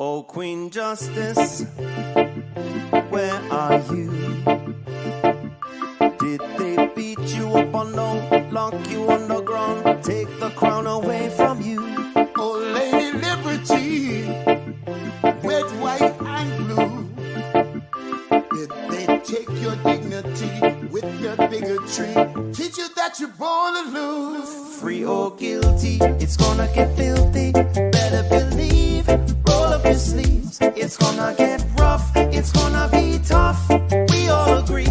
Oh, Queen Justice, where are you? Did they beat you up or no? Lock you underground, take the crown away from you? Oh, Lady Liberty, red, white, and blue. Did they take your dignity with their bigotry? Teach you that you're born to lose. Free or guilty, it's gonna get filthy. Better believe, roll up your sleeves. It's gonna get rough, it's gonna be tough. We all agree,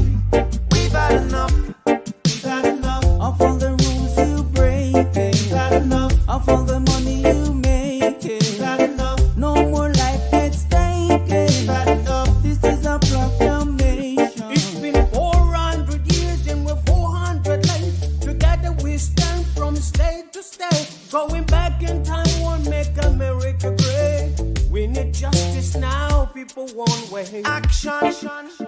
we've had enough. We've had enough of all the rules you break. We've had enough of all the money you make. We've had enough. No more life gets taken. We've had enough. This is a proclamation. It's been 400 years and we're 400 late. Together we stand from state to state. Going back in time won't make America great. We need justice now, people won't wait. Action,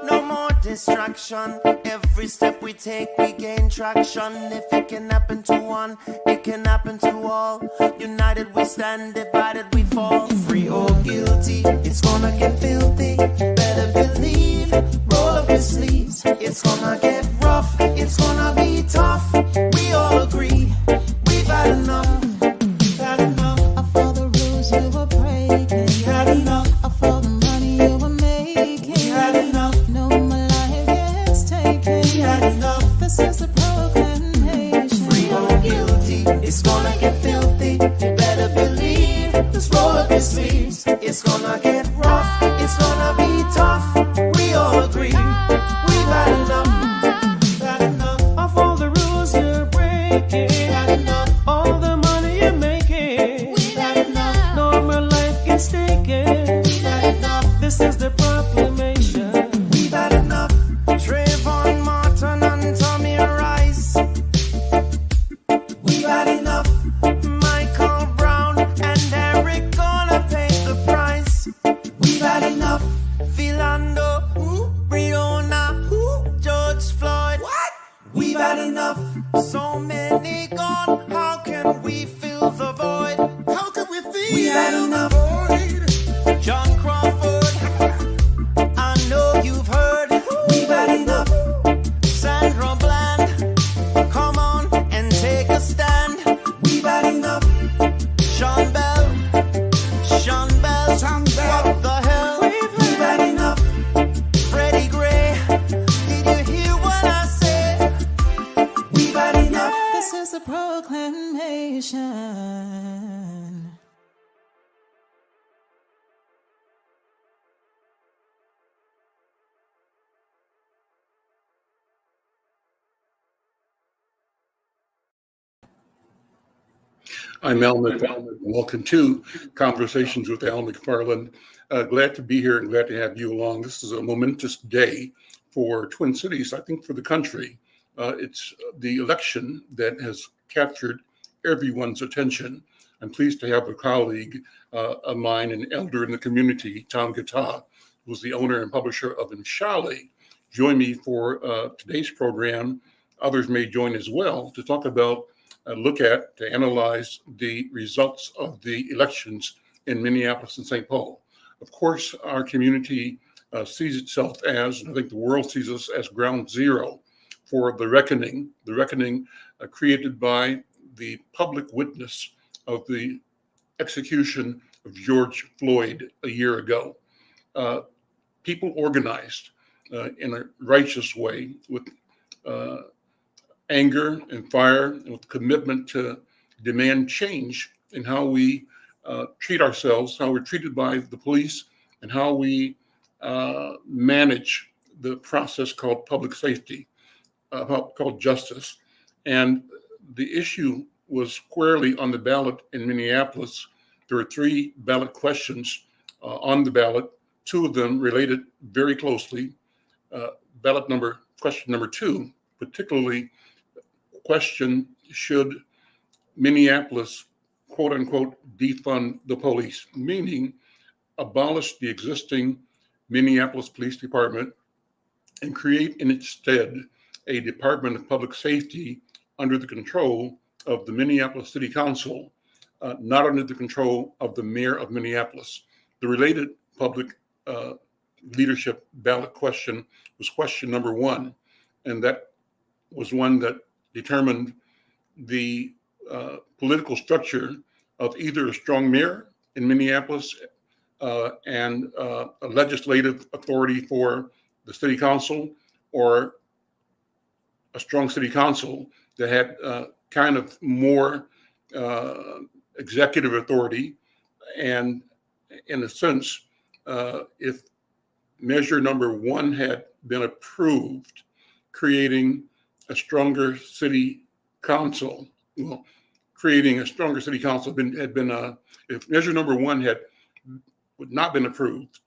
no more distraction. Every step we take, we gain traction. If it can happen to one, it can happen to all. United we stand, divided we fall. Free or guilty, it's gonna get filthy. Better believe, roll up your sleeves. It's gonna get rough, it's gonna be tough. We all agree, we've had enough. We've had enough of all the rules you were breaking. We had enough of all the money you were making. We had enough. No more life gets taken. We had enough. This is a proclamation. Free or guilty, it's gonna get filthy. You better believe, just roll up your sleeves. It's gonna get rough, it's gonna be tough. We all agree, we've had enough. We've had enough of all the rules you're breaking. We've had enough. All the money you're making. We've had enough. No more life gets taken. We've had enough. This is the proclamation. We've had enough. Trayvon Martin and Tommy Rice. We've had enough. Michael Brown and Eric gonna pay the price. We've had enough. Philando, Breonna, George Floyd. What? We've had enough. So many gone. How can we fill the void? How could we feel? We had enough. John Crawford, I know you've heard. We've had enough. Sandra Bland, come on and take a stand. We've had enough. Sean Bell, what the hell? We've had enough. Freddie Gray, did you hear what I said? We've had enough. This is a proclamation. I'm Al McFarlane. Welcome to Conversations with Al McFarlane. Glad to be here and glad to have you along. This is a momentous day for Twin Cities, I think for the country. It's the election that has captured everyone's attention. I'm pleased to have a colleague of mine, an elder in the community, Tom Gata, who's the owner and publisher of McFarlane, join me for today's program. Others may join as well to talk about to analyze the results of the elections in Minneapolis and St. Paul. Of course, our community sees itself as, and I think the world sees us as ground zero for the reckoning created by the public witness of the execution of George Floyd a year ago. People organized in a righteous way with anger and fire and with commitment to demand change in how we treat ourselves, how we're treated by the police, and how we manage the process called public safety, called justice. And the issue was squarely on the ballot in Minneapolis. There were 3 ballot questions on the ballot, 2 of them related very closely. Question number 2, particularly question, should Minneapolis, quote unquote, defund the police, meaning abolish the existing Minneapolis Police Department and create in its stead a Department of Public Safety under the control of the Minneapolis City Council, not under the control of the mayor of Minneapolis. The related public leadership ballot question was question number 1, and that was one that determined the political structure of either a strong mayor in Minneapolis and a legislative authority for the city council, or a strong city council that had kind of more executive authority. And in a sense, if measure number 1 had been approved, creating a stronger city council, well, creating a stronger city council had been if measure number 1 had not been approved,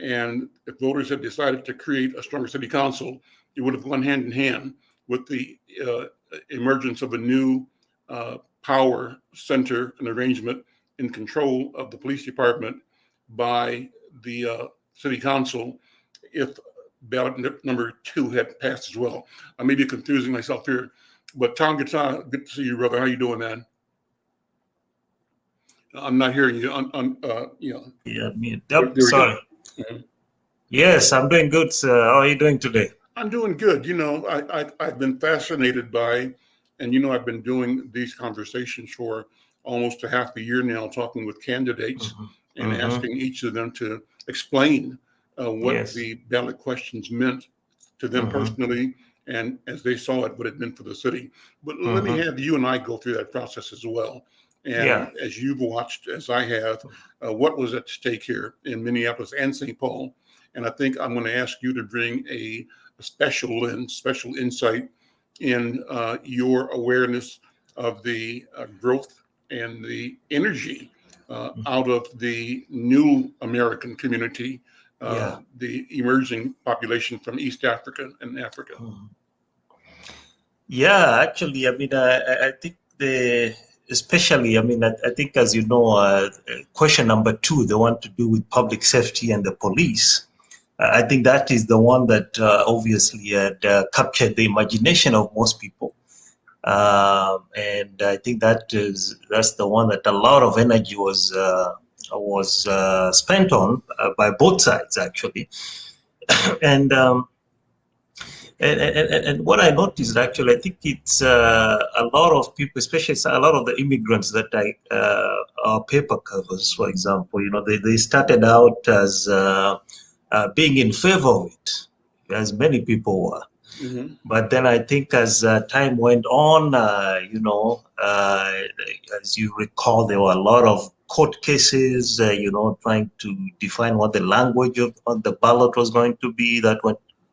and if voters had decided to create a stronger city council, it would have gone hand in hand with the emergence of a new power center and arrangement in control of the police department by the city council, if ballot number 2 had passed as well. I may be confusing myself here, but Tom Guitar, good to see you, brother. How you doing, man? I'm not hearing you. Yeah, me. Yep, sorry. Yes, I'm doing good, sir. How are you doing today? I'm doing good. I've been fascinated by, and I've been doing these conversations for almost a half a year now, talking with candidates and asking each of them to explain what the ballot questions meant to them personally, and as they saw it, what it meant for the city. But let me have you and I go through that process as well. And as you've watched, as I have, what was at stake here in Minneapolis and St. Paul. And I think I'm going to ask you to bring a special lens, special insight in your awareness of the growth and the energy out of the new American community, the emerging population from East Africa and Africa. Yeah, actually, I mean, I think especially, I mean, I think, as you know, question number 2, the one to do with public safety and the police, I think that is the one that obviously had captured the imagination of most people. And I think that's the one that a lot of energy was spent on by both sides, actually. And what I noticed, actually, I think it's a lot of people, especially a lot of the immigrants that our paper covers, for example, they started out as being in favor of it, as many people were. But then I think as time went on, as you recall, there were a lot of court cases, trying to define what the language of the ballot was going to be. That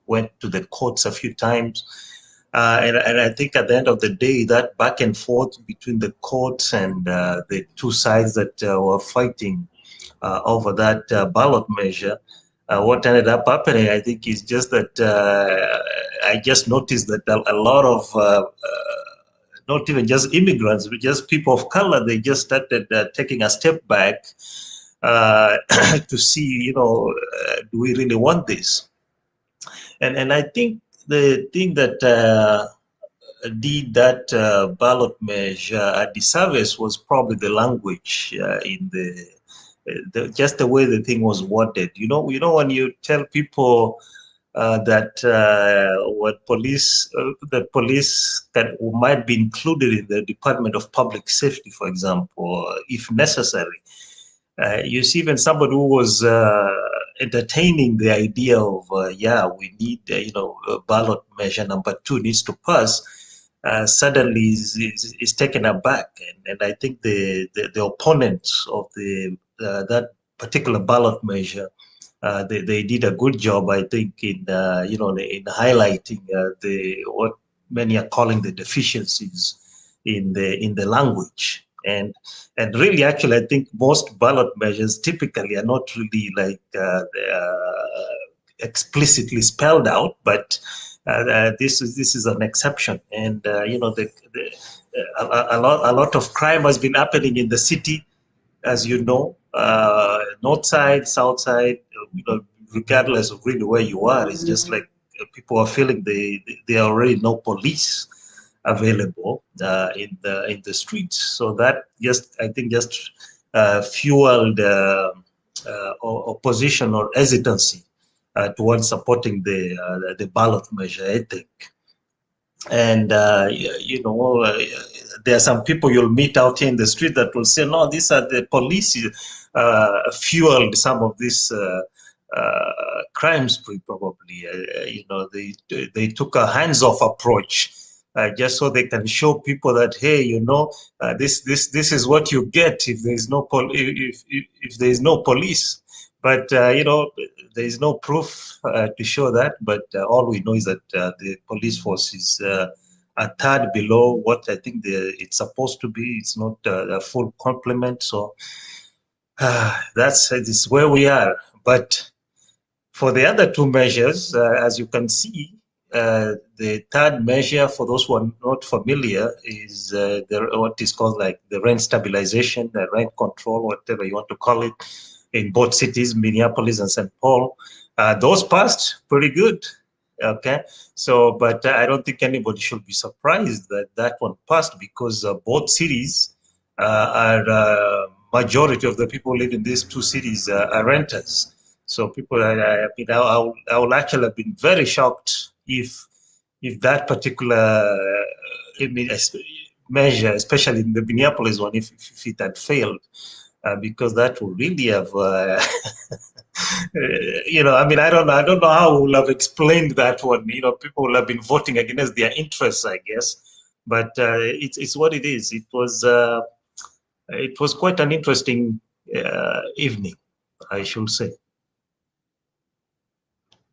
went to the courts a few times. And I think at the end of the day, that back and forth between the courts and the two sides that were fighting over that ballot measure, what ended up happening, I think, is just that I just noticed that a lot of, not even just immigrants, but just people of color, they just started taking a step back to see, do we really want this? And I think the thing that did that ballot measure a disservice was probably the language in just the way the thing was worded. When you tell people that the police that might be included in the Department of Public Safety, for example, if necessary, you see even somebody who was entertaining the idea of we need ballot measure number 2 needs to pass, suddenly is taken aback, and I think the opponents of that particular ballot measure, they did a good job, I think, in highlighting what many are calling the deficiencies in the language. And really, actually, I think most ballot measures typically are not really like explicitly spelled out, but this is an exception. And a lot of crime has been happening in the city, as you know, north side, south side, regardless of really where you are. It's just like people are feeling there are already no police available in the streets. So that I think fueled opposition or hesitancy towards supporting the ballot measure, I think. And there are some people you'll meet out here in the street that will say, no, these are the police fueled some of these crime spree, probably. They took a hands-off approach just so they can show people that, hey, this is what you get if there is no if there is no police. But there is no proof to show that. But all we know is that the police force is a third below what I think it's supposed to be. It's not a full complement. So this is where we are. But for the other two measures, as you can see, the third measure, for those who are not familiar, is what is called like the rent stabilization, the rent control, whatever you want to call it, in both cities, Minneapolis and St. Paul. Those passed pretty good. Okay, so but I don't think anybody should be surprised that that one passed, because both cities are majority of the people living in these two cities are renters. So people, I will actually have been very shocked if that particular measure, especially in the Minneapolis one, if it had failed, because that would really have, I don't know how we'll have explained that one. People will have been voting against their interests, I guess, but it's what it is. It was quite an interesting evening, I should say.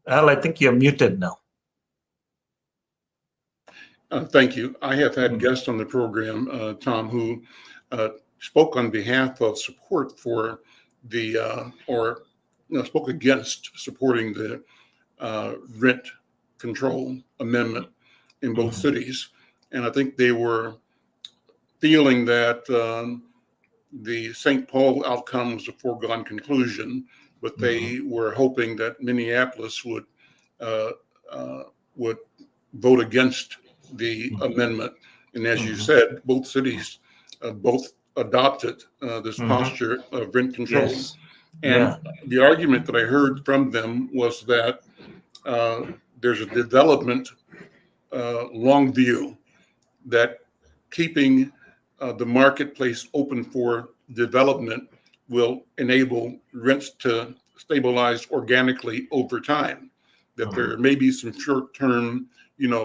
Al, I think you're muted now. Thank you. I have had guests on the program, Tom, who spoke on behalf of support for the, spoke against supporting the rent control amendment in both cities. And I think they were feeling that the St. Paul outcome was a foregone conclusion, but they were hoping that Minneapolis would vote against the amendment. And as you said, both cities both adopted this posture of rent control. Yes. And the argument that I heard from them was that there's a development long view that keeping the marketplace open for development will enable rents to stabilize organically over time. That there may be some short-term,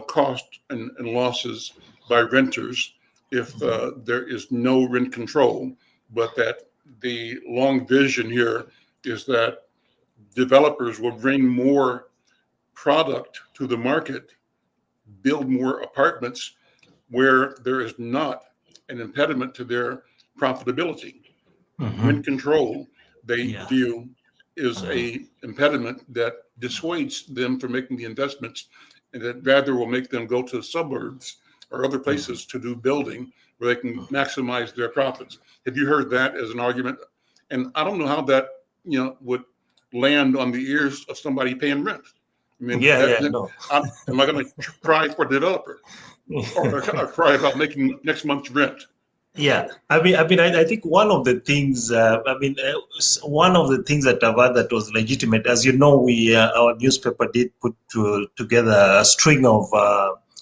cost and losses by renters if there is no rent control, but that the long vision here is that developers will bring more product to the market, build more apartments where there is not an impediment to their profitability. Rent control, they view, is a impediment that dissuades them from making the investments, and that rather will make them go to the suburbs or other places to do building where they can maximize their profits. Have you heard that as an argument? And I don't know how that would land on the ears of somebody paying rent. I mean, no. Am I going to cry for a developer or cry about making next month's rent? Yeah, I think one of the things, one of the things that I've heard that was legitimate, as you know, our newspaper did put together a string of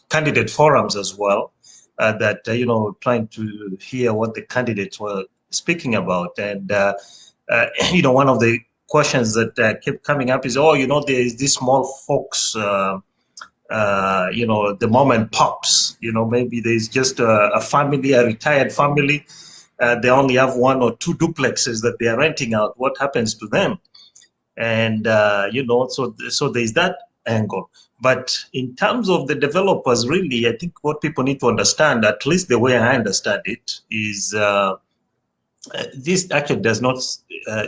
candidate forums as well, that, trying to hear what the candidates were speaking about. And, one of the questions that kept coming up is, there is this small folks, the mom and pops, maybe there's just a family, a retired family. They only have one or two duplexes that they are renting out. What happens to them? And, so there's that angle. But in terms of the developers, really, I think what people need to understand, at least the way I understand it, is this actually does not,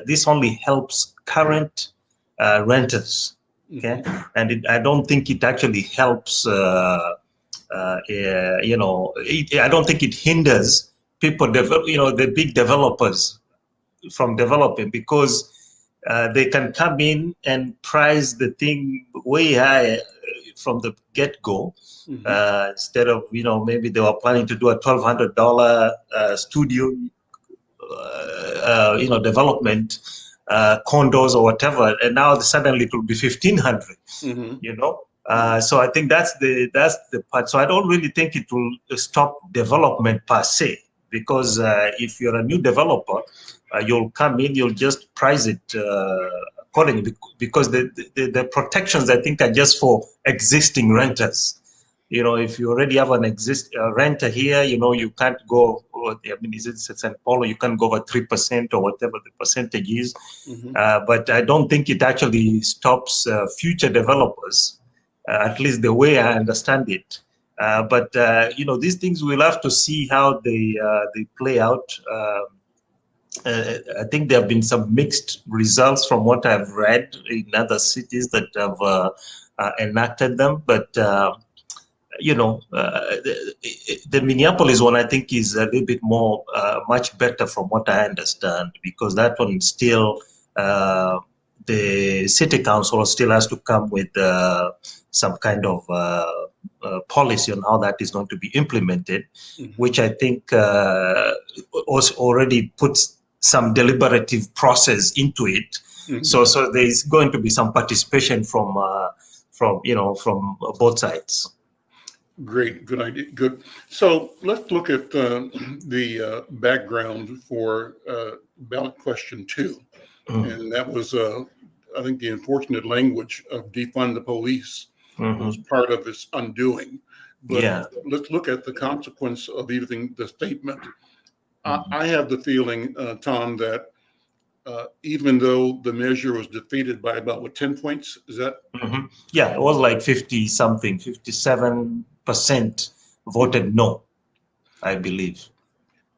this only helps current renters. Okay, and I don't think it actually helps. I don't think it hinders people, the big developers from developing, because they can come in and price the thing way higher from the get-go, instead of maybe they were planning to do a $1,200 studio, development. condos or whatever, and now suddenly it will be 1,500. So I think that's the part. So I don't really think it will stop development per se, because if you're a new developer, you'll come in, you'll just price it accordingly, because the protections, I think, are just for existing renters. If you already have an renter here, you can't go, is it St. Paulo, you can't go over 3% or whatever the percentage is. But I don't think it actually stops future developers, at least the way I understand it. But these things, we'll have to see how they play out. I think there have been some mixed results from what I've read in other cities that have enacted them. But the Minneapolis one, I think, is a little bit more, much better from what I understand, because that one still, the city council still has to come with some kind of policy on how that is going to be implemented, which I think also already puts some deliberative process into it. So there's going to be some participation from both sides. Great, good idea, good. So let's look at the background for ballot question 2. And that was, I think, the unfortunate language of defund the police was part of its undoing. But let's look at the consequence of even the statement. I have the feeling, Tom, that even though the measure was defeated by about 10 points, is that? Yeah, it was like 50 something, 57% voted no, I believe.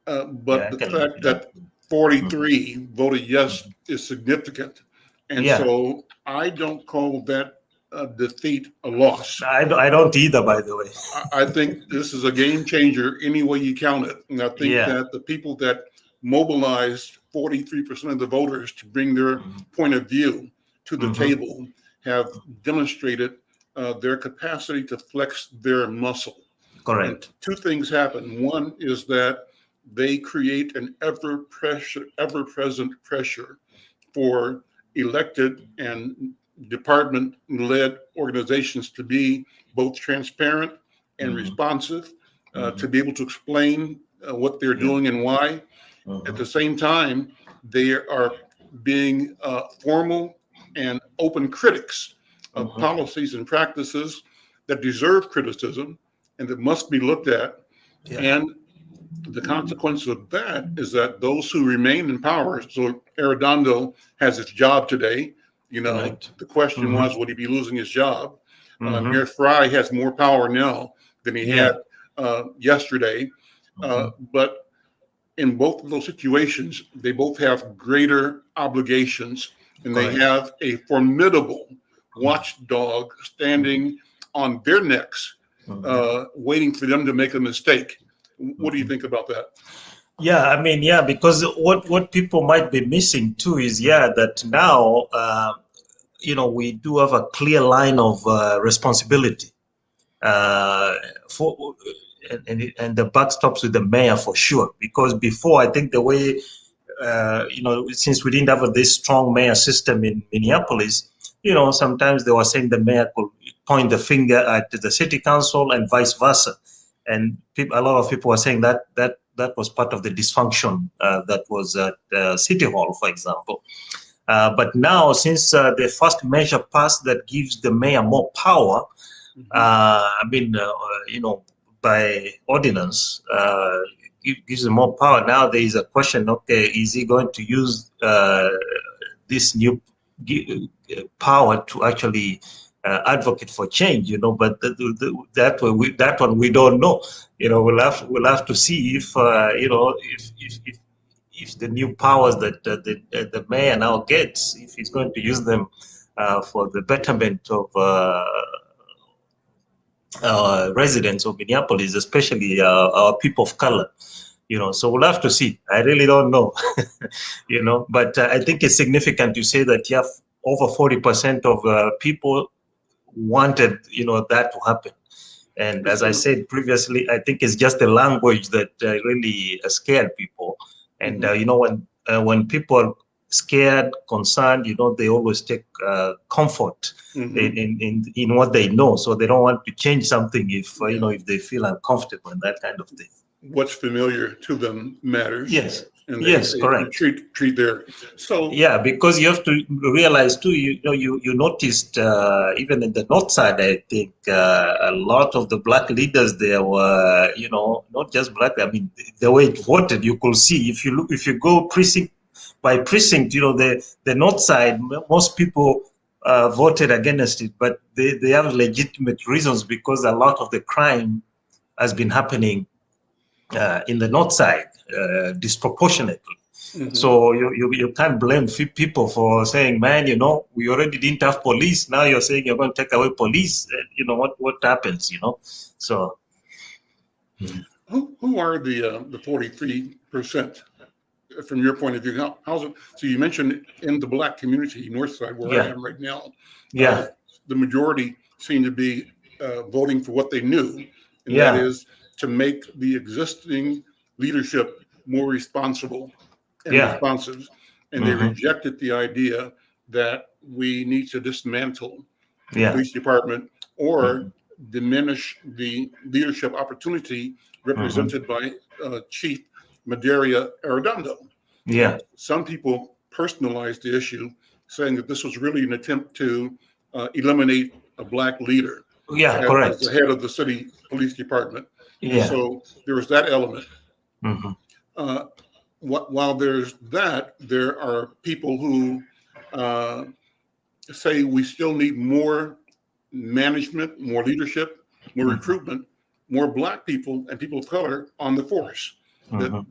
But the fact that 43 voted yes is significant. And so I don't call that defeat a loss. I don't either, by the way. I think this is a game changer any way you count it. And I think that the people that mobilized 43% of the voters to bring their point of view to the table have demonstrated their capacity to flex their muscle. Correct. And 2 things happen. One is that they create an ever-present pressure for elected and department-led organizations to be both transparent and responsive, to be able to explain what they're doing and why. At the same time, they are being formal and open critics of policies and practices that deserve criticism and that must be looked at. And the consequence of that is that those who remain in power, so Arredondo has his job today. The question was, would he be losing his job? Mayor Fry has more power now than he had yesterday. But in both of those situations, they both have greater obligations, and they have a formidable watchdog standing on their necks, waiting for them to make a mistake. What do you think about that? Yeah, I mean, because what people might be missing too is, that now, we do have a clear line of responsibility for, and the buck stops with the mayor for sure. Because before, I think the way, since we didn't have this strong mayor system in Minneapolis, sometimes they were saying the mayor could point the finger at the city council and vice versa. And a lot of people were saying that was part of the dysfunction that was at City Hall, for example. But now, since the first measure passed that gives the mayor more power, by ordinance, gives him more power. Now there is a question, okay, is he going to use this new power to actually advocate for change? But that one we don't know. We'll have to see if if the new powers that the mayor now gets, if he's going to use them for the betterment of residents of Minneapolis, especially our people of color. So we'll have to see. I really don't know. But I think it's significant to say that over 40% of people wanted that to happen. And as I said previously, I think it's just the language that really scared people. And when people scared, concerned, they always take comfort in what they know. So they don't want to change something if, if they feel uncomfortable and that kind of thing. What's familiar to them matters. Yes. And yes, they correct. treat their, so. Yeah, because you have to realize too, you noticed even in the north side, I think a lot of the black leaders there were, not just black. I mean, the way it voted, you could see if you go precinct by precinct, the north side, most people voted against it, but they have legitimate reasons because a lot of the crime has been happening in the north side disproportionately. So you can't blame people for saying, man, we already didn't have police. Now you're saying you're going to take away police. What happens, So. Who are the 43%? From your point of view, how's it? So you mentioned in the black community, north side, where I am right now, the majority seem to be voting for what they knew, and that is to make the existing leadership more responsible and responsive. And they rejected the idea that we need to dismantle the police department or diminish the leadership opportunity represented by Chief Madaria Arredondo. Some people personalized the issue, saying that this was really an attempt to eliminate a black leader correct. as the head of the city police department. So there was that element. While there's that, there are people who say we still need more management, more leadership, more recruitment, more black people and people of color on the force.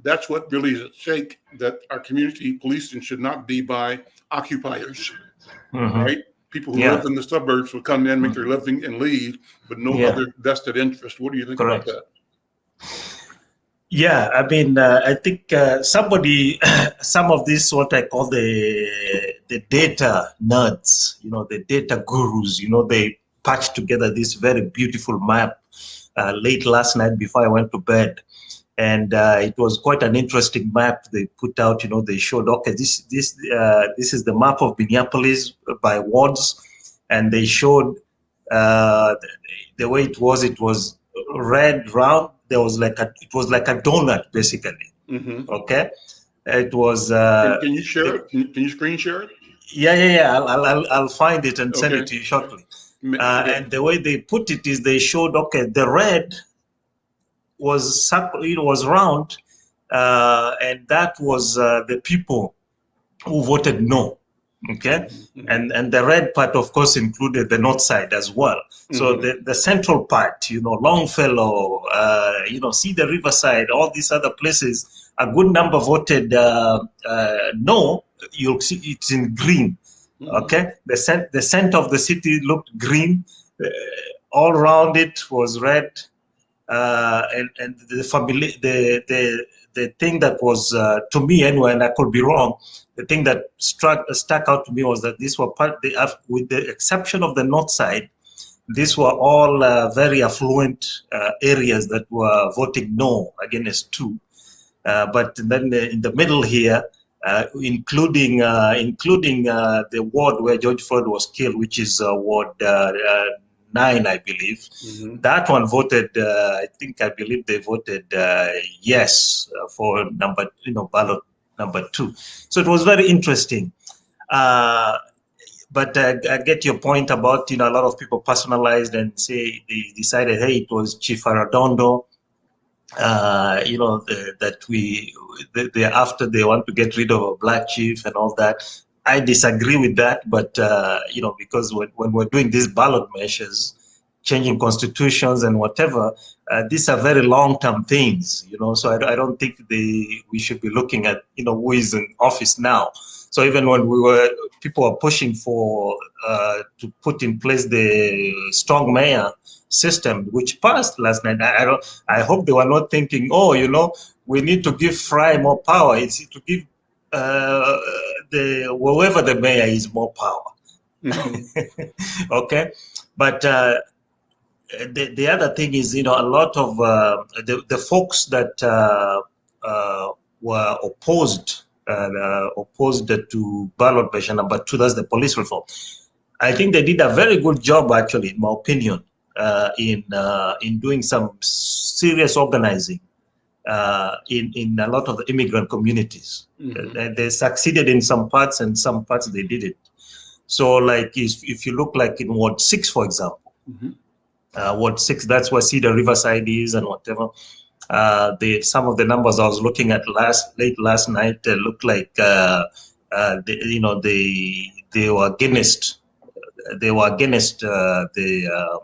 That's what really is at stake, that our community policing should not be by occupiers, right? People who live in the suburbs will come in, make their living and leave, but no other vested interest. What do you think about that? Yeah, I mean, I think some of this, what I call the data nerds, the data gurus, they patched together this very beautiful map late last night before I went to bed. And it was quite an interesting map they put out. They showed, okay, this is the map of Minneapolis by wards, and they showed the way it was red round. It was like a donut basically. Okay, it was. Can you share it? Can you screen share it? Yeah. I'll find it and send it to you shortly. And the way they put it is they showed, okay, the red was round, and that was the people who voted no. Okay, and the red part, of course, included the north side as well. So the central part, Longfellow, see the riverside, all these other places, a good number voted no. You'll see it's in green. Okay, the center of the city looked green. All around it was red. And the thing that was to me anyway, and I could be wrong, the thing that stuck out to me was that these were with the exception of the north side, these were all very affluent areas that were voting no against two. But then in the middle here, including the ward where George Floyd was killed, which is Ward 9, I believe. That one voted. I believe they voted yes for ballot number 2. So it was very interesting. But I get your point about a lot of people personalized and say they decided, hey, it was Chief Arredondo. That after they want to get rid of a black chief and all that. I disagree with that, but because when we're doing these ballot measures, changing constitutions and whatever, these are very long-term things, So I don't think we should be looking at who is in office now. So even when people were pushing for to put in place the strong mayor system, which passed last night, I hope they were not thinking, we need to give Fry more power. It's to give whoever the mayor is more power. Okay, but the other thing is, a lot of the folks that were opposed opposed to ballot measure number 2, that's the police reform. I think they did a very good job, actually, in my opinion, in doing some serious organizing in a lot of the immigrant communities. They succeeded in some parts, and some parts they didn't. So, like, if you look like in Ward 6, for example, Ward 6, that's where Cedar Riverside is and whatever. Some of the numbers I was looking at late last night looked like they were against the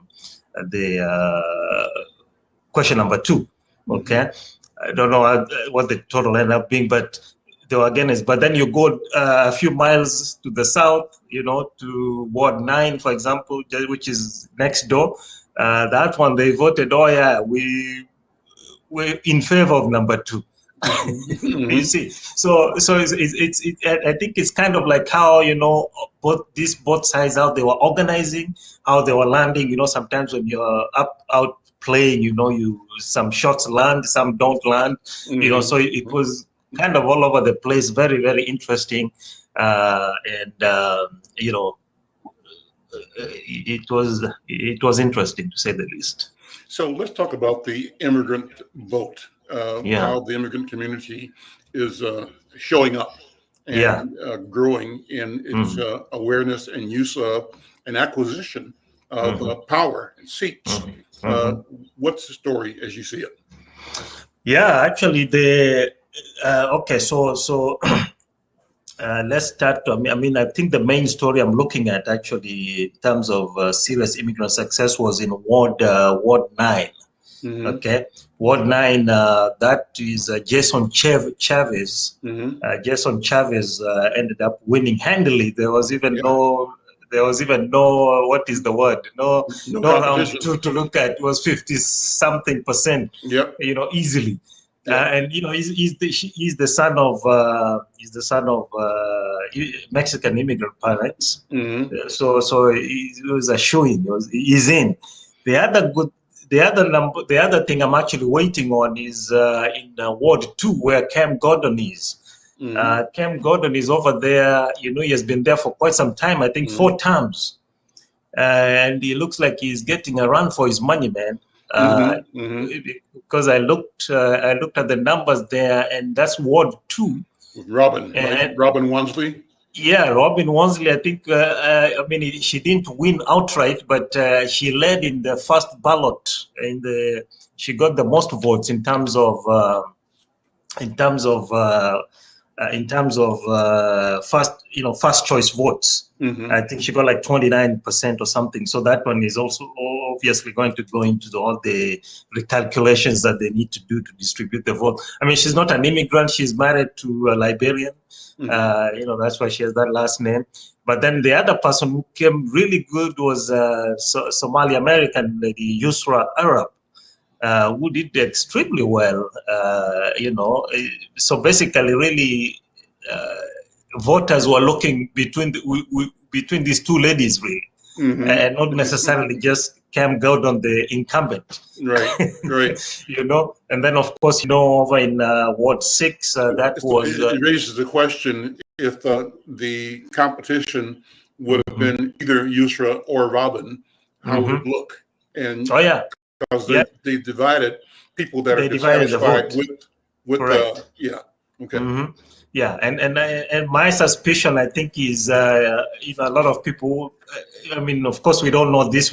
question number 2. Okay, I don't know what the total ended up being, but they were against. But then you go a few miles to the south, to Ward 9, for example, which is next door. That one they voted. Oh yeah, we're in favor of number 2. You see, so it's I think it's kind of like how both sides, how they were organizing, how they were landing. Sometimes when you're out playing, some shots land, some don't land. So it was kind of all over the place. Very, very interesting, and it was interesting, to say the least. So let's talk about the immigrant vote. How the immigrant community is showing up and growing in its awareness and use of and acquisition of power and seats. What's the story as you see it? Yeah, actually, okay, so let's start. I think the main story I'm looking at, actually, in terms of serious immigrant success, was in Ward 9. Okay, Ward 9. That is Jason Chavez. Jason Chavez ended up winning handily. There was even no. What is the word? No round 2 to look at. It was 50-something%. Easily. And he's the son of Mexican immigrant parents. So he was a shoo-in. He's in. The other thing I'm actually waiting on is in Ward 2, where Cam Gordon is. Cam Gordon is over there. He has been there for quite some time. I think 4 terms, and he looks like he's getting a run for his money, man. Because I looked at the numbers there, and that's Ward 2. Robin Wansley. Yeah, Robin Wansley. I think. She didn't win outright, but she led in the first ballot. She got the most votes in terms of first choice votes. I think she got like 29% or something. So that one is also obviously going to go into all the recalculations that they need to do to distribute the vote. She's not an immigrant. She's married to a Liberian. That's why she has that last name. But then the other person who came really good was Somali American lady, Yusra Arab. Who did extremely well, So basically, really, voters were looking between these two ladies, really, and not necessarily just Cam Gordon, the incumbent. Right. And then, of course, over in Ward 6, that was... It raises the question if the competition would have been either Yusra or Robin, how would it look? And because they divided people that are dissatisfied with okay. And my suspicion, I think, is a lot of people. Of course, we don't know this.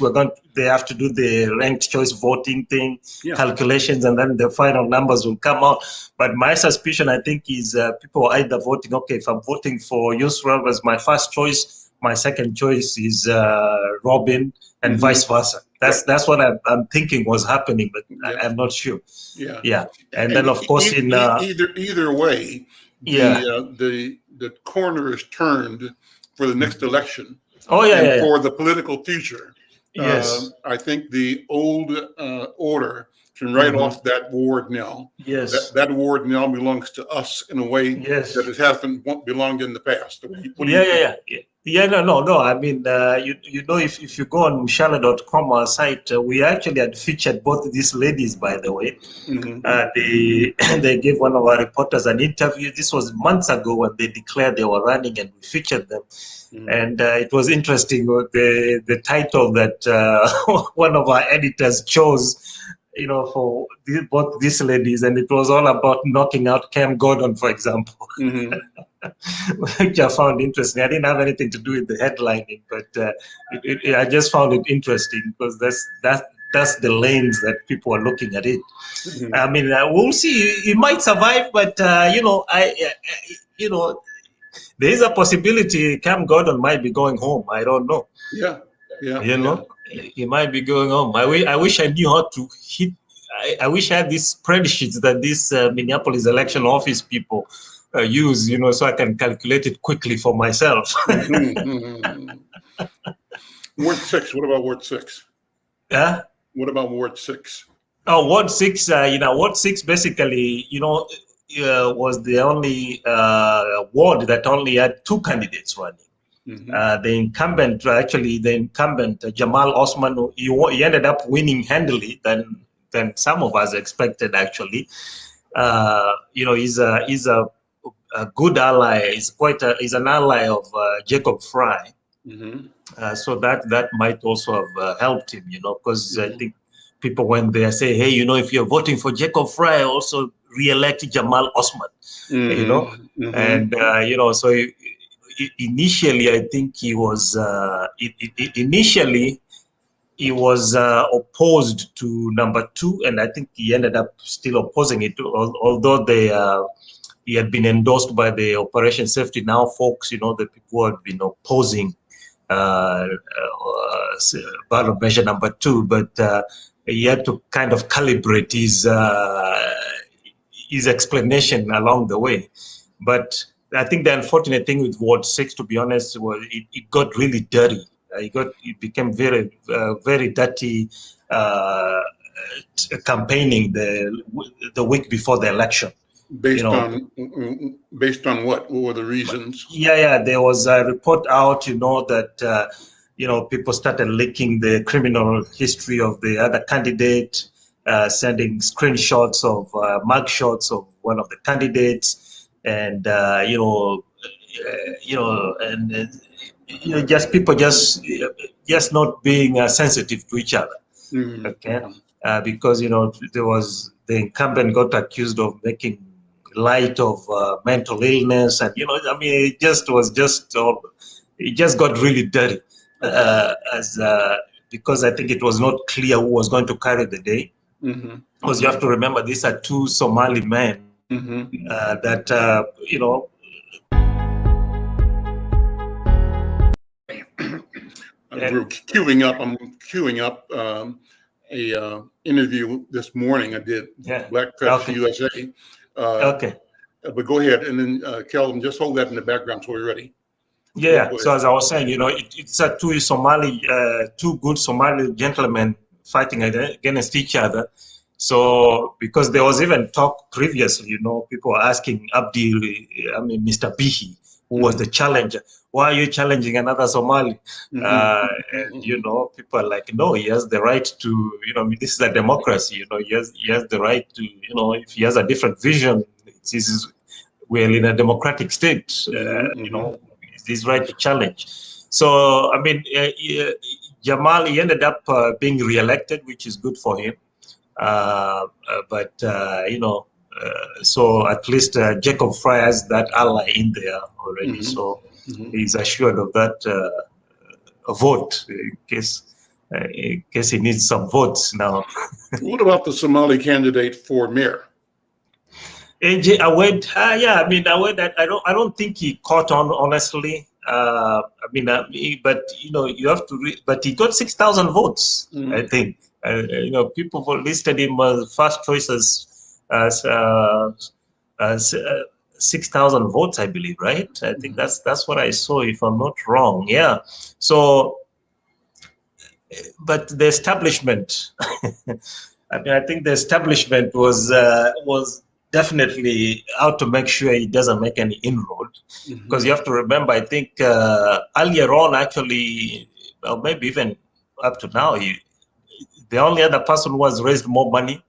They have to do the ranked choice voting thing, calculations, and then the final numbers will come out. But my suspicion, I think, is people are either voting. Okay, if I'm voting for Yusra as my first choice, my second choice is Robin, and vice versa. That's what I'm thinking was happening, but I'm not sure. And then, of course, either way. The corner is turned for the next election. For the political future. Yes. I think the old order can write off that ward now. Yes. That ward now belongs to us in a way Yes. that it hasn't belonged in the past. What do you Yeah, think? yeah, yeah. Yeah, no. I mean, you know, if you go on Charlotte.com, our site, we actually had featured both these ladies, by the way. They they gave one of our reporters an interview. This was months ago when they declared they were running, and we featured them. And it was interesting. The title that one of our editors chose, you know, for both these ladies, and it was all about knocking out Cam Gordon, for example. Which I found interesting. I didn't have anything to do with the headlining, but I just found it interesting because that's the lens that people are looking at it. I mean, we'll see. It might survive, but you know, you know, there is a possibility Cam Gordon might be going home. I don't know. Yeah, yeah. You know, he might be going home. I wish I knew how to hit. I wish I had these spreadsheets that these Minneapolis election office people use, you know, so I can calculate it quickly for myself. Ward 6. What about Ward 6? Yeah. What about Ward 6? Oh, Ward 6. You know, Ward 6 basically, you know, was the only ward that only had two candidates running. The incumbent, Jamal Osman, he ended up winning handily than some of us expected. Actually, you know, he's a good ally. He's an ally of Jacob Fry. So that might also have helped him, you know, because I think people when they say, hey, you know, if you're voting for Jacob Fry, also re-elect Jamal Osman, you know, and you know, so. Initially, I think he was opposed to number 2, and I think he ended up still opposing it, although he had been endorsed by the Operation Safety Now folks, you know, the people who had been opposing ballot measure number 2, but he had to kind of calibrate his explanation along the way, but. I think the unfortunate thing with Ward 6, to be honest, was it got really dirty. It became very, very dirty campaigning the week before the election. Based on what? What were the reasons? Yeah. There was a report out, you know, that you know, people started leaking the criminal history of the other candidate, sending screenshots of mugshots of one of the candidates. And you know, just people just not being sensitive to each other, okay? Because you know, there was the incumbent got accused of making light of mental illness, and you know, I mean, it just got really dirty because I think it was not clear who was going to carry the day. Because you have to remember, these are two Somali men. That you know. I'm queuing up a interview this morning. I did Black Press USA. Okay. But go ahead, and then Kelvin, just hold that in the background till we're ready. Yeah. So as I was saying, you know, it's two good Somali gentlemen fighting against each other. So, because there was even talk previously, you know, people were asking Mr. Bihi, who was the challenger, why are you challenging another Somali? And, you know, people are like, no, he has the right to, you know, this is a democracy, you know, he has the right to, you know, if he has a different vision, we're in a democratic state, you know, it's his right to challenge. So, I mean, Jamal, he ended up being re-elected, which is good for him. But you know, so at least Jacob Fry has that ally in there already, so he's assured of that vote in case he needs some votes now. What about the Somali candidate for mayor? AJ Awed, yeah, I mean, Awed, I don't think he caught on, honestly. I mean, but you know, you have to but he got 6,000 votes, I think. You know, people listed him as first choice as 6,000 votes, I believe, right? I think that's what I saw, if I'm not wrong. Yeah. So but the establishment, I mean, I think the establishment was definitely out to make sure it doesn't make any inroad, because you have to remember, I think earlier on, actually, well, maybe even up to now, the only other person who has raised more money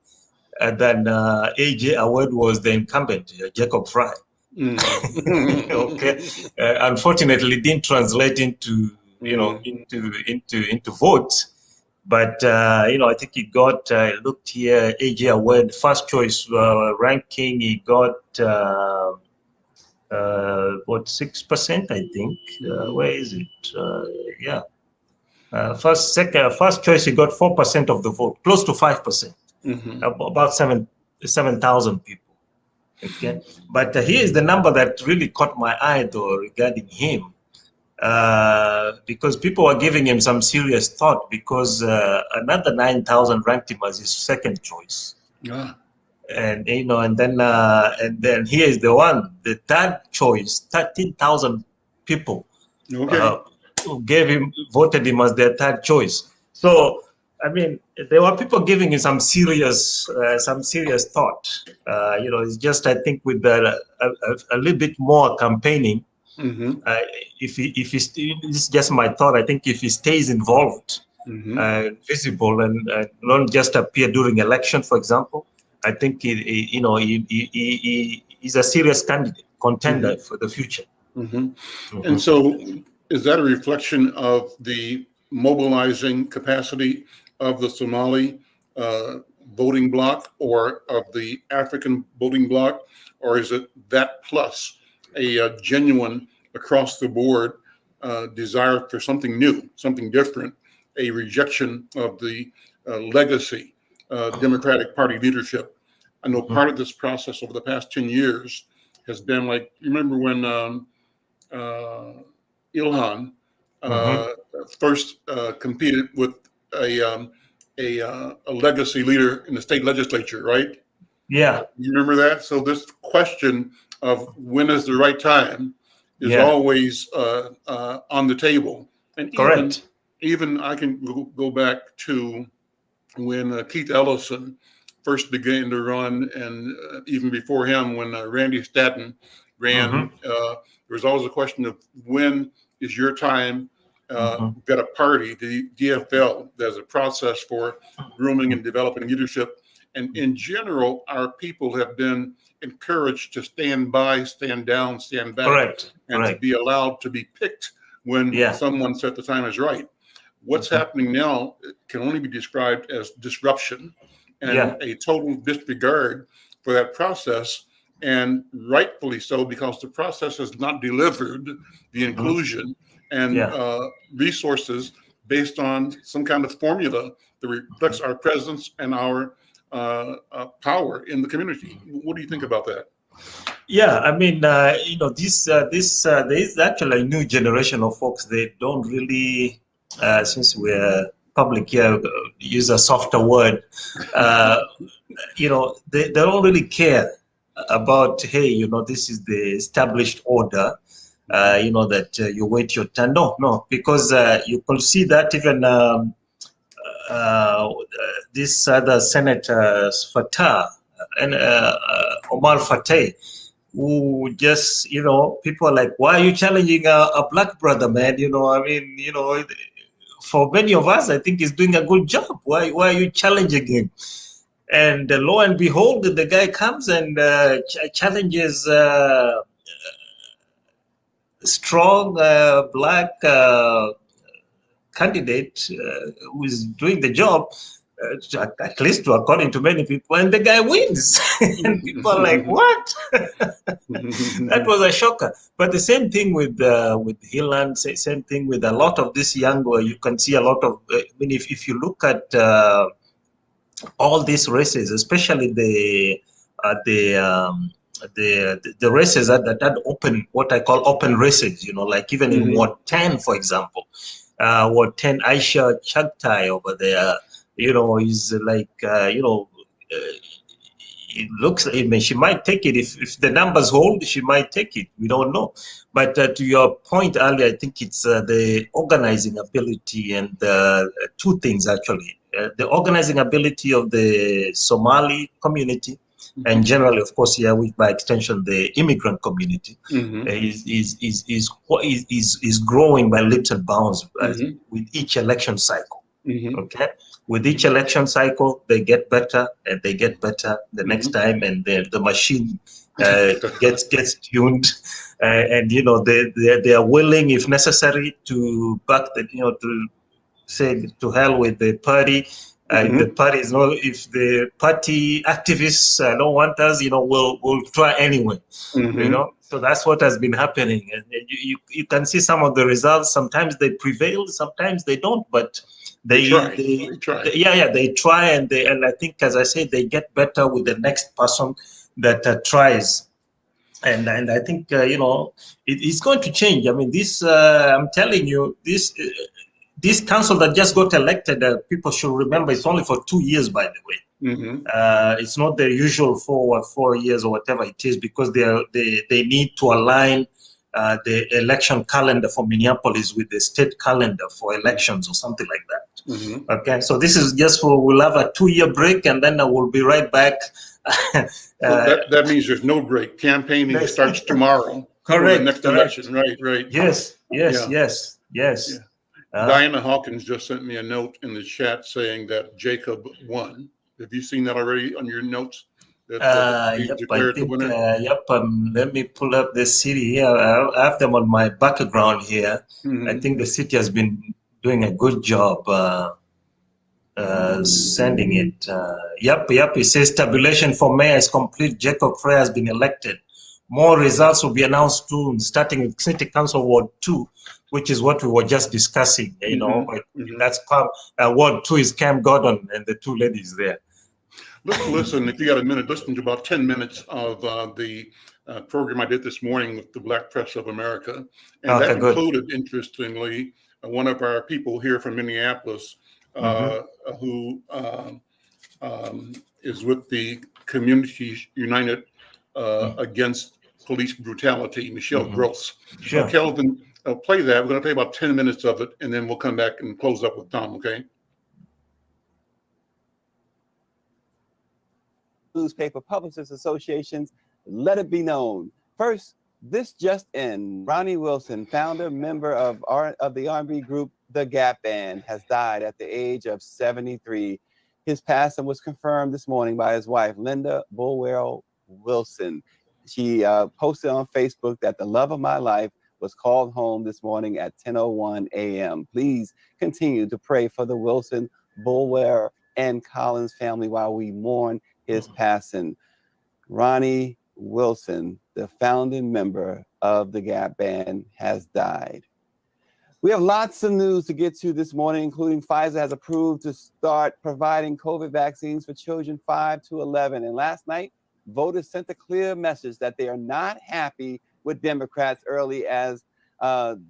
than AJ Award was the incumbent, Jacob Fry. Okay, unfortunately, it didn't translate into into votes. But I think he got looked here, AJ Award first choice ranking. He got what 6%, I think. Where is it? Yeah, first choice he got 4% of the vote, close to 5%, about 7,000 people. Okay, but here is the number that really caught my eye though regarding him. Because people are giving him some serious thought, because another 9,000 ranked him as his second choice. And and then here is the one, the third choice, 13,000 people voted him as their third choice. So I mean, there were people giving him some serious thought. It's just, I think, with a little bit more campaigning. If it's just my thought, I think if he stays involved, visible, and not just appear during election, for example, I think he's a serious contender for the future. And so, is that a reflection of the mobilizing capacity of the Somali voting bloc, or of the African voting bloc, or is it that plus a genuine across the board desire for something new, something different, a rejection of the legacy Democratic Party leadership? I know part of this process over the past 10 years has been like, you remember when Ilhan first competed with a legacy leader in the state legislature, right? Yeah. You remember that? So this question of when is the right time is always on the table. And even I can go back to when Keith Ellison first began to run, and even before him, when Randy Stanton ran, there was always a question of when is your time. Got a party, the DFL, there's a process for grooming and developing leadership. And in general, our people have been encouraged to stand by, stand down, stand back, to be allowed to be picked when someone said the time is right. What's happening now can only be described as disruption and a total disregard for that process, and rightfully so, because the process has not delivered the inclusion and resources based on some kind of formula that reflects our presence and our power in the community. What do you think about that? Yeah, I mean, there is actually a new generation of folks. They don't really, since we're public here, use a softer word. They don't really care about, hey, this is the established order. That you wait your turn. No, because you could see that even this other senator Fatah and Omar Fateh, who just, people are like, why are you challenging a black brother, man? For many of us, I think he's doing a good job. Why are you challenging him? And lo and behold, the guy comes and challenges strong black candidate who is doing the job, at least according to many people, and the guy wins. And people are like, what? That was a shocker. But the same thing with Hilland, same thing with a lot of this young, you can see a lot of, if you look at all these races, especially the races that had open, what I call open races, like even in Ward 10, for example. Ward 10, Aisha Chagtai over there, is like, it looks, I mean, she might take it. If the numbers hold, she might take it. We don't know. But to your point earlier, I think it's the organizing ability and two things, actually. The organizing ability of the Somali community, and generally, of course, here by extension, the immigrant community is growing by leaps and bounds with each election cycle. Okay, with each election cycle, they get better and they get better the next time, and the machine gets tuned, and they are willing, if necessary, to back the to say to hell with the party. The party is not. If the party activists don't want us, we'll try anyway. So that's what has been happening, and you can see some of the results. Sometimes they prevail, sometimes they don't, but they try. They try, and I think, as I say, they get better with the next person that tries. And I think it's going to change. I mean, this I'm telling you, this council that just got elected, people should remember, it's only for 2 years, by the way. It's not the usual 4 years or whatever it is, because they need to align the election calendar for Minneapolis with the state calendar for elections or something like that. Okay, so this is just we'll have a 2-year break, and then we'll be right back. So that means there's no break. Campaigning starts tomorrow. Correct. For the next election, right. Yes. Diana Hawkins just sent me a note in the chat saying that Jacob won. Have you seen that already on your notes? That he declared the winner? Let me pull up the city here. I have them on my background here. I think the city has been doing a good job sending it. It says tabulation for mayor is complete. Jacob Frey has been elected. More results will be announced soon, starting with City Council Ward 2, which is what we were just discussing. That's Ward 2 is Cam Gordon and the two ladies there. Let's listen, if you got a minute, listen to about 10 minutes of the program I did this morning with the Black Press of America. And that included, interestingly, one of our people here from Minneapolis who is with the Communities United Against Police Brutality, Michelle Gross. Sure. Kelvin, play that. We're going to play about 10 minutes of it, and then we'll come back and close up with Tom, okay? Newspaper Publishers Associations, let it be known. First, this just in, Ronnie Wilson, founder, member of the R&B group The Gap Band, has died at the age of 73. His passing was confirmed this morning by his wife, Linda Bulwell Wilson. She posted on Facebook that the love of my life was called home this morning at 10:01 a.m. Please continue to pray for the Wilson, Bulwell, and Collins family while we mourn his passing. Ronnie Wilson, the founding member of the Gap Band, has died. We have lots of news to get to this morning, including Pfizer has approved to start providing COVID vaccines for children 5 to 11. And last night, voters sent a clear message that they are not happy with Democrats early as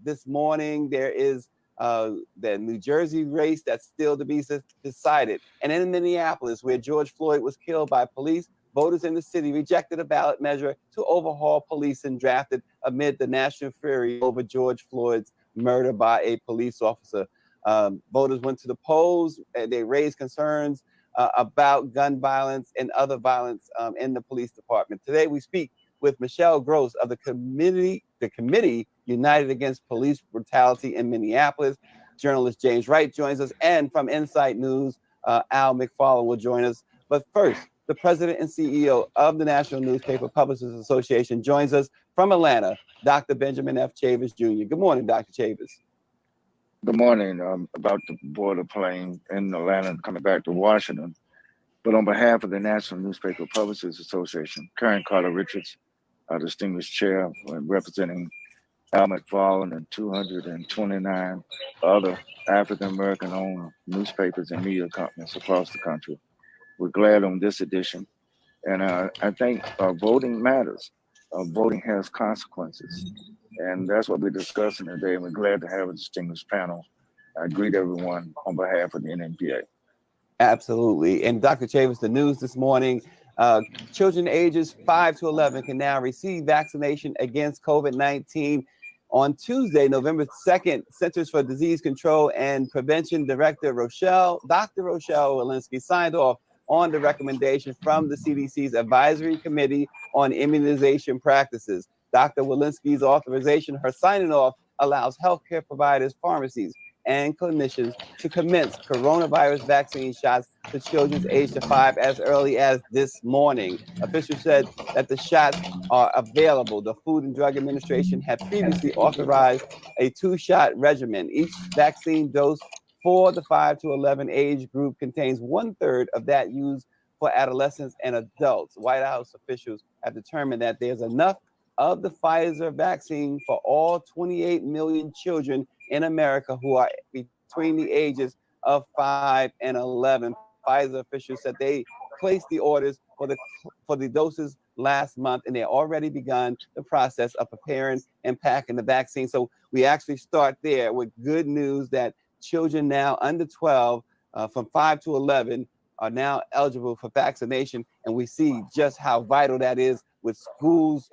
this morning there is the New Jersey race that's still to be decided. And in Minneapolis, where George Floyd was killed by police, voters in the city rejected a ballot measure to overhaul policing drafted amid the national fury over George Floyd's murder by a police officer. Voters went to the polls and they raised concerns about gun violence and other violence in the police department. Today, we speak with Michelle Gross of the Committee United Against Police Brutality in Minneapolis. Journalist James Wright joins us, and from Insight News, Al McFarlane will join us. But first, the president and CEO of the National Newspaper Publishers Association joins us from Atlanta, Dr. Benjamin F. Chavis Jr. Good morning, Dr. Chavis. Good morning. I'm about to board a plane in Atlanta and coming back to Washington. But on behalf of the National Newspaper Publishers Association, Karen Carter Richards, our distinguished chair, representing Al McFarlane and 229 other African-American owned newspapers and media companies across the country. We're glad on this edition. And I think voting matters. Voting has consequences. And that's what we're discussing today. And we're glad to have a distinguished panel. I greet everyone on behalf of the NNPA. Absolutely. And Dr. Chavis, the news this morning Children ages 5 to 11 can now receive vaccination against COVID-19. On Tuesday, November 2nd, Centers for Disease Control and Prevention Director Dr. Rochelle Walensky signed off on the recommendation from the CDC's Advisory Committee on Immunization Practices. Dr. Walensky's authorization, her signing off, allows healthcare providers, pharmacies, and clinicians to commence coronavirus vaccine shots to children aged 5 as early as this morning. Officials said that the shots are available. The Food and Drug Administration had previously authorized a 2-shot regimen. Each vaccine dose for the 5 to 11 age group contains 1/3 of that used for adolescents and adults. White House officials have determined that there's enough of the Pfizer vaccine for all 28 million children in America who are between the ages of 5 and 11. Pfizer officials said they placed the orders for the doses last month, and they already begun the process of preparing and packing the vaccine. So we actually start there with good news that children now under 12, from 5 to 11, are now eligible for vaccination, and we see just how vital that is with schools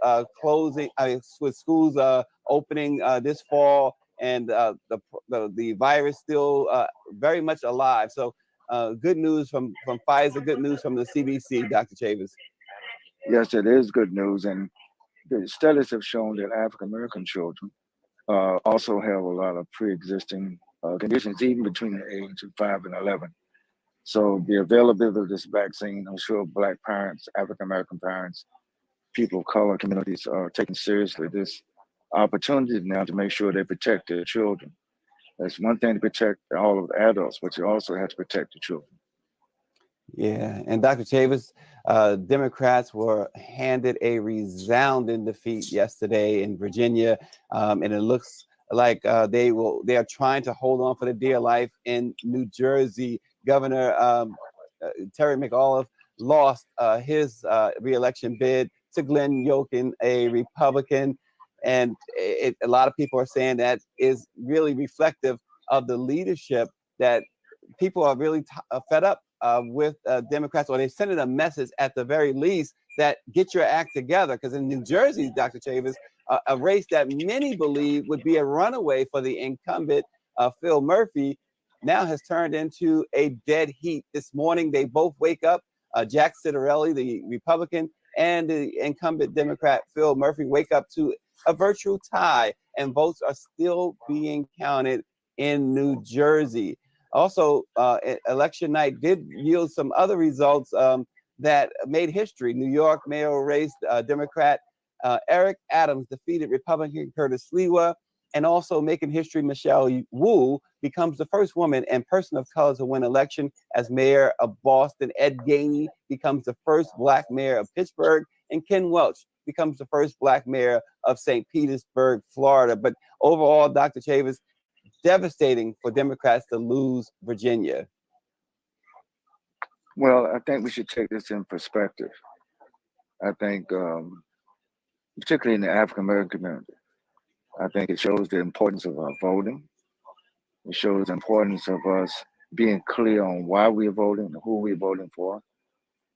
opening this fall, and the virus still very much alive. So good news from Pfizer, good news from the CDC, Dr. Chavis. Yes, it is good news, and the studies have shown that African American children also have a lot of pre-existing conditions, even between the age of 5 and 11. So the availability of this vaccine, I'm sure Black parents, African American parents, people of color communities are taking seriously this opportunity now to make sure they protect their children. It's one thing to protect all of the adults, but you also have to protect the children. Yeah, and Dr. Chavis, Democrats were handed a resounding defeat yesterday in Virginia, and it looks like they are trying to hold on for the dear life in New Jersey. Governor Terry McAuliffe lost his re-election bid to Glenn Youngkin, a Republican, and a lot of people are saying that is really reflective of the leadership that people are really fed up with Democrats, or they sent a message at the very least that get your act together. Because in New Jersey, Dr. Chavis, a race that many believe would be a runaway for the incumbent Phil Murphy now has turned into a dead heat. This morning, they both wake up. Jack Ciattarelli, the Republican, and the incumbent Democrat Phil Murphy wake up to a virtual tie, and votes are still being counted in New Jersey. Also, election night did yield some other results that made history. New York mayoral race, Democrat Eric Adams defeated Republican Curtis Sliwa, and also making history, Michelle Wu becomes the first woman and person of color to win election as mayor of Boston. Ed Gainey becomes the first Black mayor of Pittsburgh, and Ken Welch becomes the first Black mayor of St. Petersburg, Florida. But overall, Dr. Chavis, devastating for Democrats to lose Virginia. Well, I think we should take this in perspective. I think, particularly in the African American community, I think it shows the importance of voting. It shows the importance of us being clear on why we're voting and who we're voting for,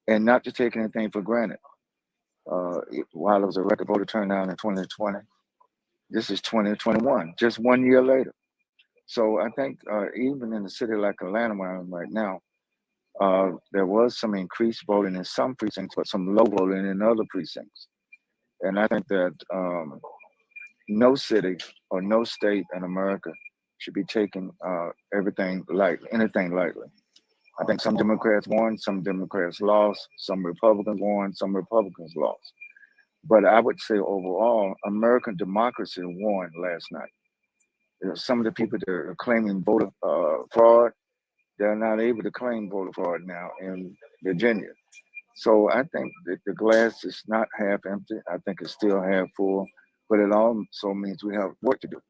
and not to take anything for granted. While it was a record voter turnout in 2020, this is 2021, just 1 year later. So I think even in a city like Atlanta, where I'm right now, there was some increased voting in some precincts, but some low voting in other precincts. And I think that no city or no state in America should be taking anything lightly. I think some Democrats won, some Democrats lost, some Republicans won, some Republicans lost. But I would say overall, American democracy won last night. Some of the people that are claiming voter fraud, they're not able to claim voter fraud now in Virginia. So I think that the glass is not half empty. I think it's still half full, but it also means we have work to do,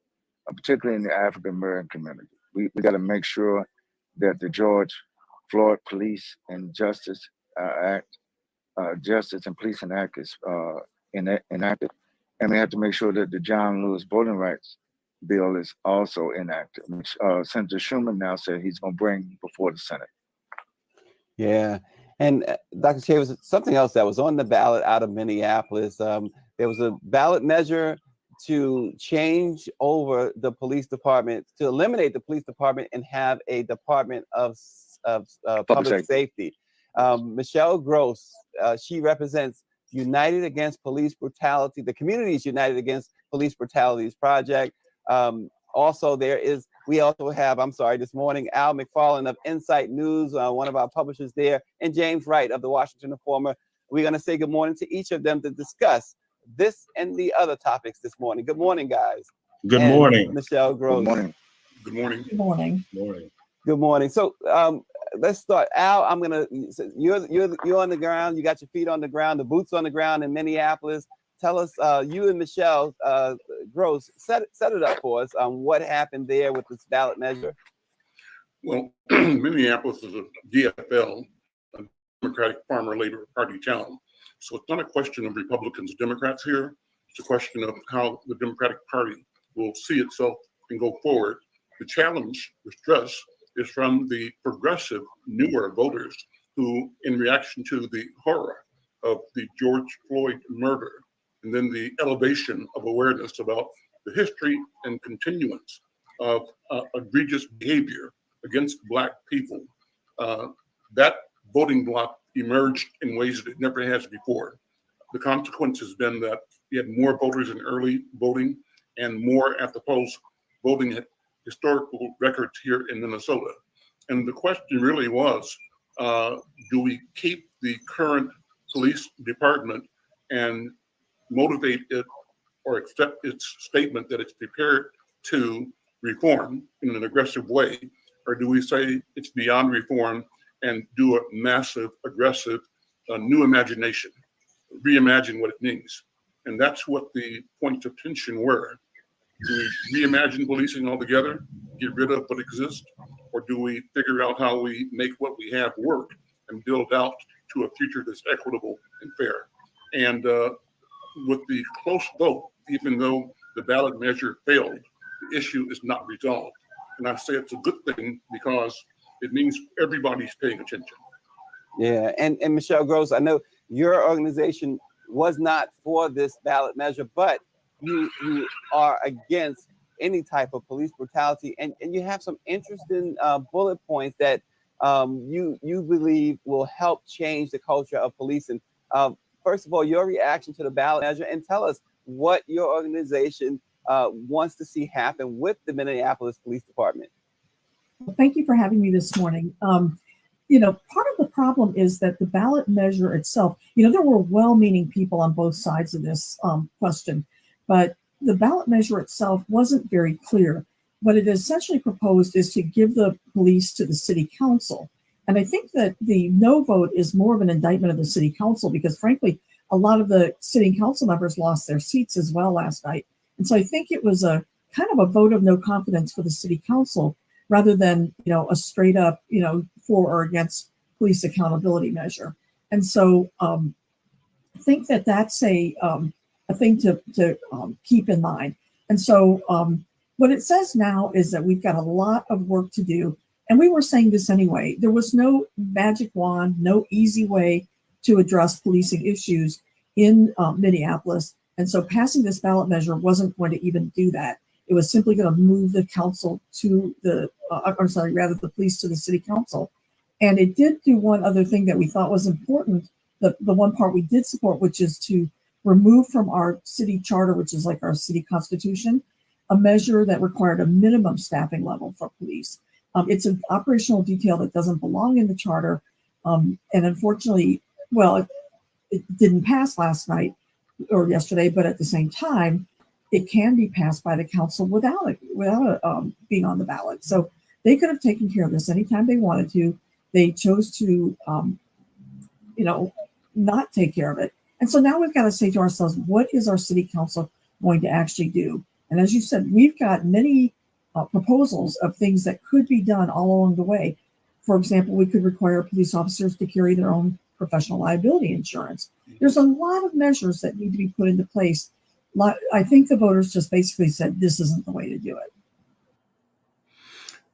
particularly in the African American community. We got to make sure that the George Floyd Police and Justice Act, Justice and Policing Act is enacted. And we have to make sure that the John Lewis Voting Rights Bill is also enacted, which Senator Schumer now said he's going to bring before the Senate. Yeah, And Dr. Chavis, something else that was on the ballot out of Minneapolis, there was a ballot measure to change over the police department, to eliminate the police department and have a department of public safety. Michelle Gross, she represents United Against Police Brutality, the Communities United Against Police Brutalities Project. Also, we also have, this morning, Al McFarlane of Insight News, one of our publishers there, and James Wright of the Washington Informer. We're going to say good morning to each of them to discuss this and the other topics this morning. Good morning, guys. Good morning. Michelle Gross. Good morning. Good morning. Good morning. Good morning. So let's start. Al, you're on the ground. You got your feet on the ground, the boots on the ground in Minneapolis. Tell us, you and Michelle Gross, set it up for us on what happened there with this ballot measure. Well, Minneapolis is a DFL, a Democratic Farmer Labor Party town. So it's not a question of Republicans, Democrats here. It's a question of how the Democratic Party will see itself and go forward. The challenge, the stress, is from the progressive, newer voters who, in reaction to the horror of the George Floyd murder, and then the elevation of awareness about the history and continuance of egregious behavior against Black people, that voting bloc emerged in ways that it never has before. The consequence has been that we had more voters in early voting and more at the polls voting at historical records here in Minnesota. And the question really was, do we keep the current police department and motivate it or accept its statement that it's prepared to reform in an aggressive way? Or do we say it's beyond reform and do a massive, aggressive, new imagination, reimagine what it means? And that's what the points of tension were. Do we reimagine policing altogether, get rid of what exists, or do we figure out how we make what we have work and build out to a future that's equitable and fair? And with the close vote, even though the ballot measure failed, the issue is not resolved. And I say it's a good thing because it means everybody's paying attention. Yeah, and Michelle Gross, I know your organization was not for this ballot measure, but you are against any type of police brutality, and you have some interesting bullet points that you believe will help change the culture of policing. First of all, your reaction to the ballot measure, and tell us what your organization wants to see happen with the Minneapolis Police Department. Well, thank you for having me this morning. Part of the problem is that the ballot measure itself, there were well-meaning people on both sides of this question, but the ballot measure itself wasn't very clear. What it essentially proposed is to give the police to the city council. And I think that the no vote is more of an indictment of the city council because, frankly, a lot of the city council members lost their seats as well last night. And so I think it was a kind of a vote of no confidence for the city council rather than, a straight up, for or against police accountability measure. And so I think that that's a thing to keep in mind. And so what it says now is that we've got a lot of work to do. And we were saying this anyway. There was no magic wand, no easy way to address policing issues in Minneapolis. And so passing this ballot measure wasn't going to even do that. It was simply going to move the council to the police to the city council. And it did do one other thing that we thought was important. The one part we did support, which is to remove from our city charter, which is like our city constitution, a measure that required a minimum staffing level for police. It's an operational detail that doesn't belong in the charter. And unfortunately, it didn't pass last night or yesterday, but at the same time, it can be passed by the council without it being on the ballot. So they could have taken care of this anytime they wanted to. They chose to, not take care of it. And so now we've got to say to ourselves, what is our city council going to actually do? And as you said, we've got many proposals of things that could be done all along the way. For example, we could require police officers to carry their own professional liability insurance. There's a lot of measures that need to be put into place. I think the voters just basically said this isn't the way to do it.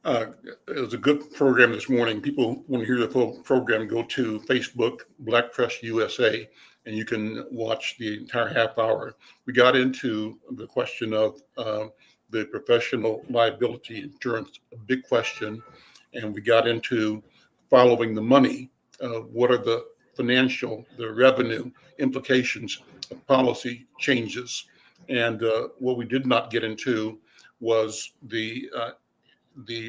It was a good program this morning. People want to hear the full program, go to Facebook, Black Press USA, and you can watch the entire half hour. We got into the question of the professional liability insurance, a big question, and we got into following the money. What are the the revenue implications of policy changes? And what we did not get into was the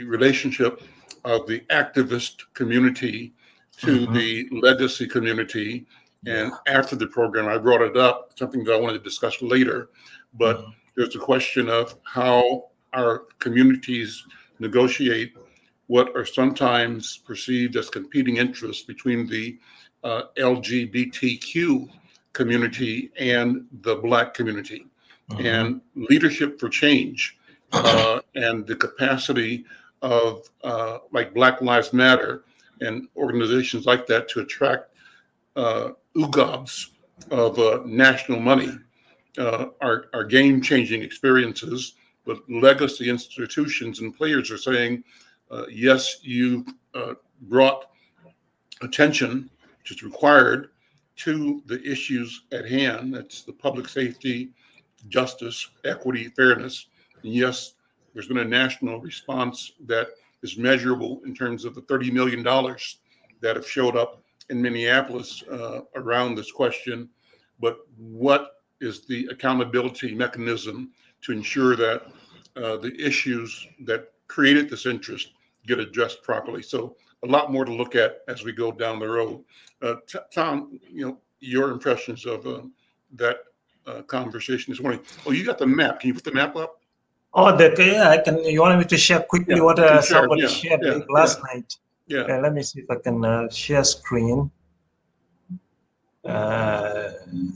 relationship of the activist community to the legacy community. And after the program, I brought it up, something that I wanted to discuss later, but there's a question of how our communities negotiate what are sometimes perceived as competing interests between the LGBTQ community and the Black community. And leadership for change and the capacity of like Black Lives Matter and organizations like that to attract UGOBs of national money are game-changing experiences, but legacy institutions and players are saying, yes, you brought attention, which is required, to the issues at hand. That's the public safety, justice, equity, fairness. And yes, there's been a national response that is measurable in terms of the $30 million that have showed up in Minneapolis around this question. But what is the accountability mechanism to ensure that the issues that created this interest get addressed properly? So a lot more to look at as we go down the road. Tom, your impressions of that conversation this morning. Oh, you got the map. Can you put the map up? Oh, yeah, I can. You want me to share quickly what somebody shared last night? Yeah. Let me see if I can share screen. And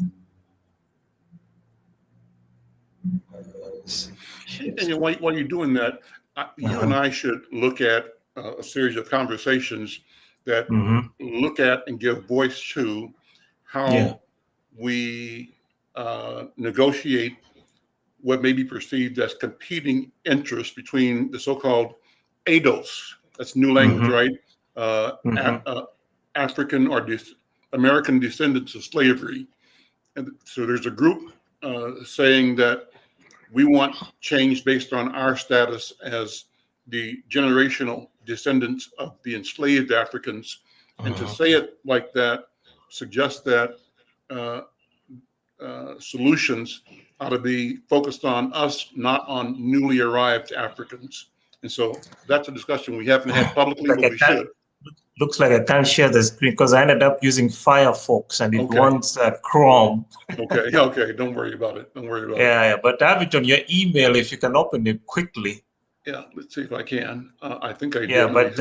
while you're doing that, you and I should look at a series of conversations that look at and give voice to how we negotiate what may be perceived as competing interests between the so-called ADOS, that's new language, right? African or American descendants of slavery. And so there's a group saying that we want change based on our status as the generational descendants of the enslaved Africans. And to say it like that suggests that solutions ought to be focused on us, not on newly arrived Africans. And so that's a discussion we haven't had publicly, but we should. Looks like I can't share the screen because I ended up using Firefox and it wants Chrome. Okay, don't worry about it. Yeah, but have it on your email if you can open it quickly. Yeah, let's see if I can. I think I did. Yeah, but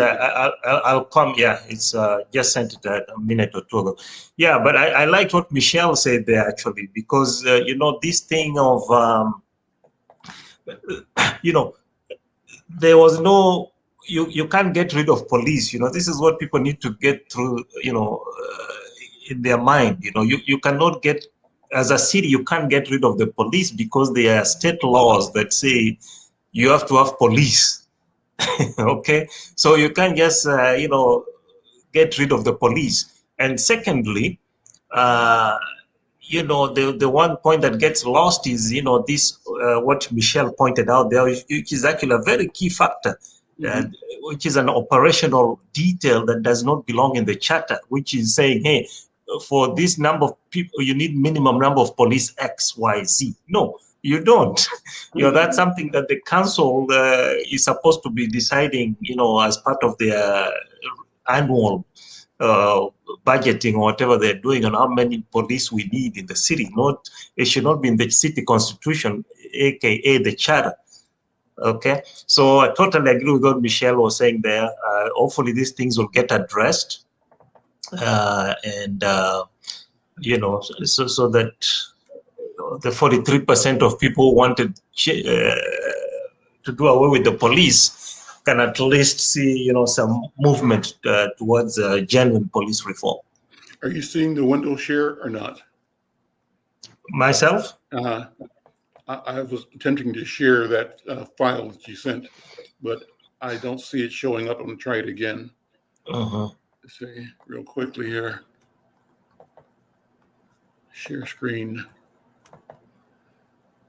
I'll come. Yeah, it's just sent it a minute or two ago. Yeah, but I liked what Michelle said there actually, because this thing of there was no. You can't get rid of police. This is what people need to get through. In their mind. You cannot get, as a city, you can't get rid of the police because there are state laws that say you have to have police. Okay, so you can't just get rid of the police. And secondly, the one point that gets lost is this what Michelle pointed out there, which is actually a very key factor, which is an operational detail that does not belong in the charter, which is saying, hey, for this number of people, you need minimum number of police X, Y, Z. No, you don't. That's something that the council is supposed to be deciding, as part of their annual budgeting or whatever they're doing on how many police we need in the city. It should not be in the city constitution, aka the charter. Okay, so I totally agree with what Michelle was saying there. Hopefully these things will get addressed, and so that the 43% of people who wanted to do away with the police can at least see, some movement towards genuine police reform. Are you seeing the window share or not? Myself? I was attempting to share that file that you sent, but I don't see it showing up. I'm going to try it again. Uh-huh. Let's see real quickly here. Share screen.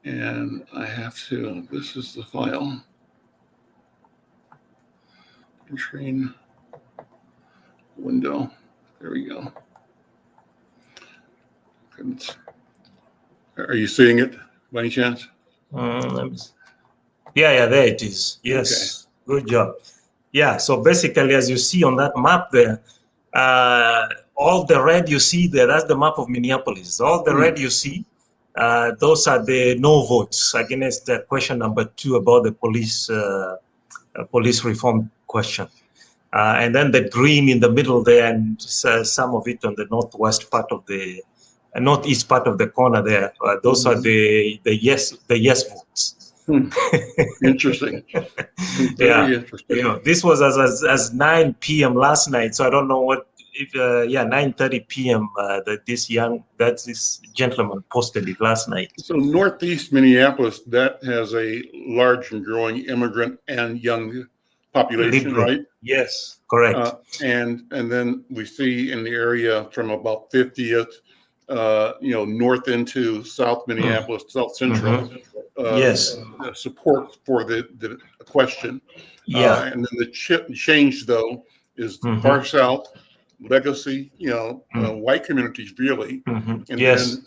And I have to, this is the file. Screen window. There we go. Are you seeing it by any chance? Yeah, there it is. Yes, okay. Good job. Yeah, so basically, as you see on that map there, all the red you see there, that's the map of Minneapolis. All the red you see, those are the no votes against the question number 2 about the police reform question. And then the green in the middle there, and some of it on the northwest part of the northeast part of the corner there. Those are the yes votes. Interesting. Very interesting. You know, this was as 9 p.m. last night, so I don't know what if 9:30 p.m. that this gentleman posted it last night. So northeast Minneapolis, that has a large and growing immigrant and young population, right? Yes, correct. And then we see in the area from about 50th, north into South Minneapolis, South Central. Yes. Support for the question. Yeah. And then the change though is far south, legacy, white communities really, and then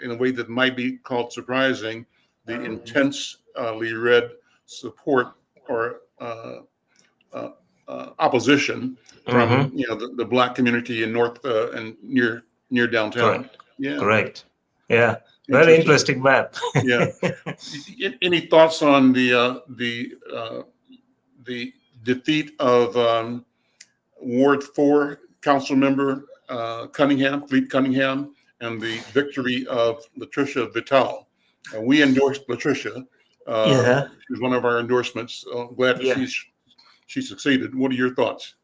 in a way that might be called surprising, the intensely red support or opposition from the Black community in north and near downtown. Correct. Yeah. Correct. Yeah. Very interesting map. Yeah. Any thoughts on the defeat of Ward 4 council member Philippe Cunningham, and the victory of Latricia Vitale? We endorsed Latricia. She was one of our endorsements. Glad to see she succeeded. What are your thoughts?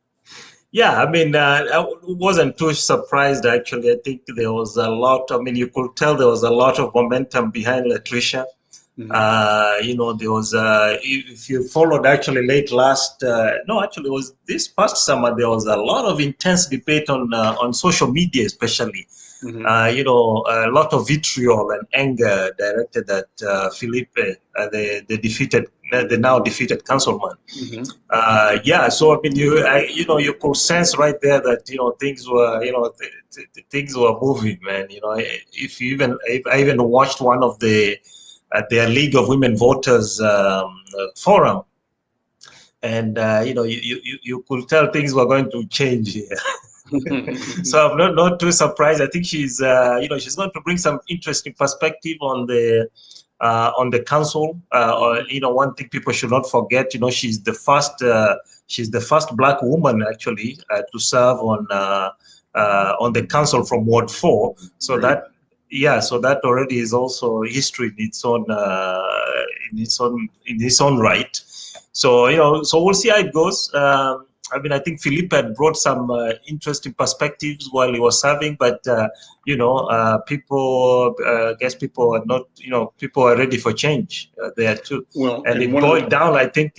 Yeah, I mean, I wasn't too surprised, actually. I think there was a lot, you could tell there was a lot of momentum behind Latricia. There was, if you followed actually late last, it was this past summer, there was a lot of intense debate on social media, especially. A lot of vitriol and anger directed at Felipe, the now defeated councilman. So I mean, you could sense right there that things were things were moving, man. I even watched one of their League of Women Voters forum, and you could tell things were going to change here. So I'm not too surprised. I think she's she's going to bring some interesting perspective on the council. One thing people should not forget, she's the first Black woman actually to serve on the council from Ward 4. So that already is also history in its own right. So so we'll see how it goes. I think Philippe had brought some interesting perspectives while he was serving, but people are not, people are ready for change there too. Well, and it boiled down, I think,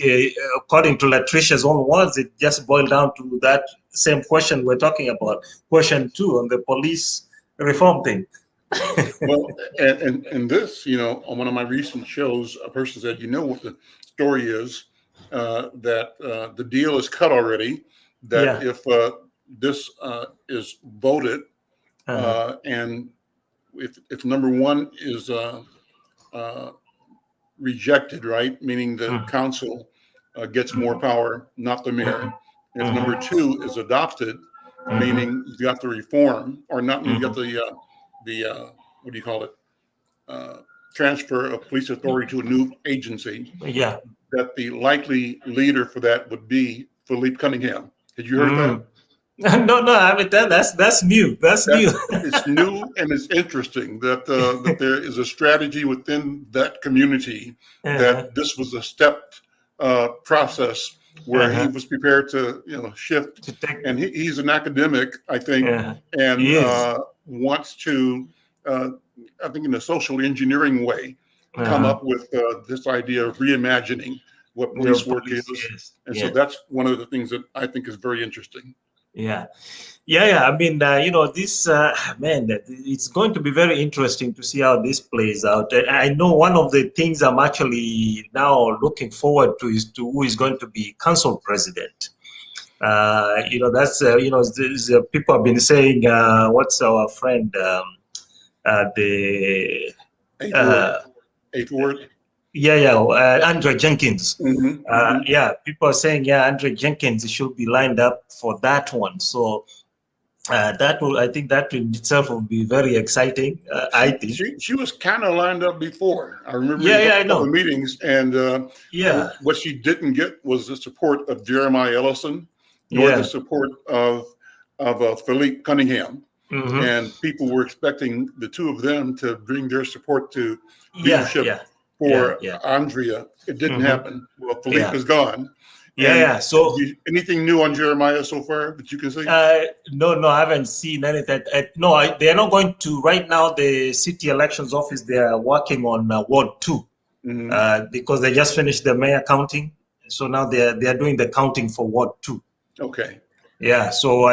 according to Latricia's own words, it just boiled down to that same question we're talking about, question 2 on the police reform thing. Well, and this, on one of my recent shows, a person said, what the story is. That the deal is cut already, that if this is voted and if number 1 is rejected, right, meaning the council gets more power, not the mayor. If number 2 is adopted, meaning you got the reform, or not, you got the what do you call it? Transfer of police authority to a new agency. Yeah. That the likely leader for that would be Philippe Cunningham. Had you heard that? No. I mean that's new. That's new. It's new and it's interesting that that there is a strategy within that community that this was a stepped process where he was prepared to shift. And he's an academic, I think, and wants to I think in a social engineering way come up with this idea of reimagining what police work police, is. yes, And so yes. that's one of the things that I think is very interesting. Yeah. I mean, this man, it's going to be very interesting to see how this plays out. I know one of the things I'm actually now looking forward to is who is going to be council president. That's people have been saying, what's our friend, the Eighth ward. Eighth ward. Andre Jenkins. People are saying, Andre Jenkins should be lined up for that one. So I think that in itself will be very exciting. I think. She was kind of lined up before. I remember I a couple know. of meetings, and what she didn't get was the support of Jeremiah Ellison, nor the support of Philippe Cunningham. And people were expecting the two of them to bring their support to leadership for Andrea. It didn't happen. Well, Philippe is gone. So anything new on Jeremiah so far that you can see? No, I haven't seen anything. No, they're not going to right now. The city elections office, they are working on Ward 2 because they just finished the mayor counting. So now they are doing the counting for Ward 2. Okay. Yeah. So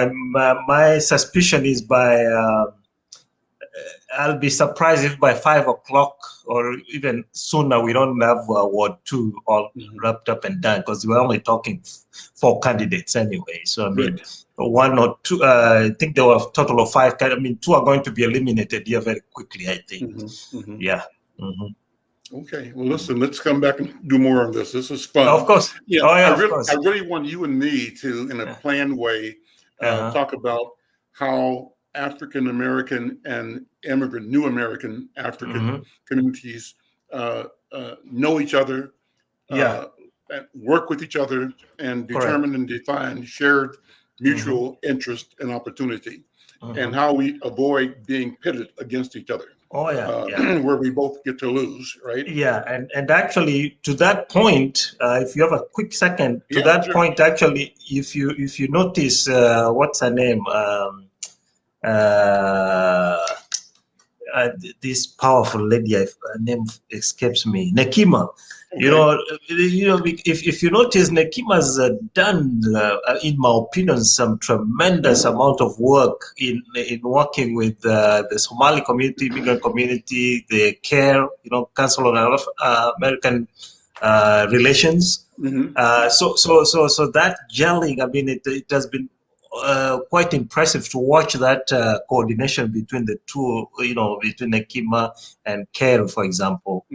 my suspicion is I'll be surprised if by 5 o'clock or even sooner we don't have Ward 2 all wrapped up and done, because we're only talking 4 candidates anyway. So I mean, 1 or 2. I think there were a total of 5. I mean, 2 are going to be eliminated here very quickly, I think. Okay. Well, listen. Let's come back and do more on this. This is fun. Of course. Yeah. Of course. I really want you and me to, in a planned way, talk about how African American and new American African communities know each other, work with each other, and determine and define shared mutual interest and opportunity, and how we avoid being pitted against each other. Where we both get to lose, right? And actually, to that point, if you have a quick second, to that point, actually, if you notice, what's her name? This powerful lady, her name escapes me, Nekima. If you notice, Nekima's done, in my opinion, some tremendous amount of work in working with the Somali community, immigrant community, the CARE, Council on American Relations. So that gelling, I mean, it has been quite impressive to watch that coordination between the two, between Nekima and CARE, for example,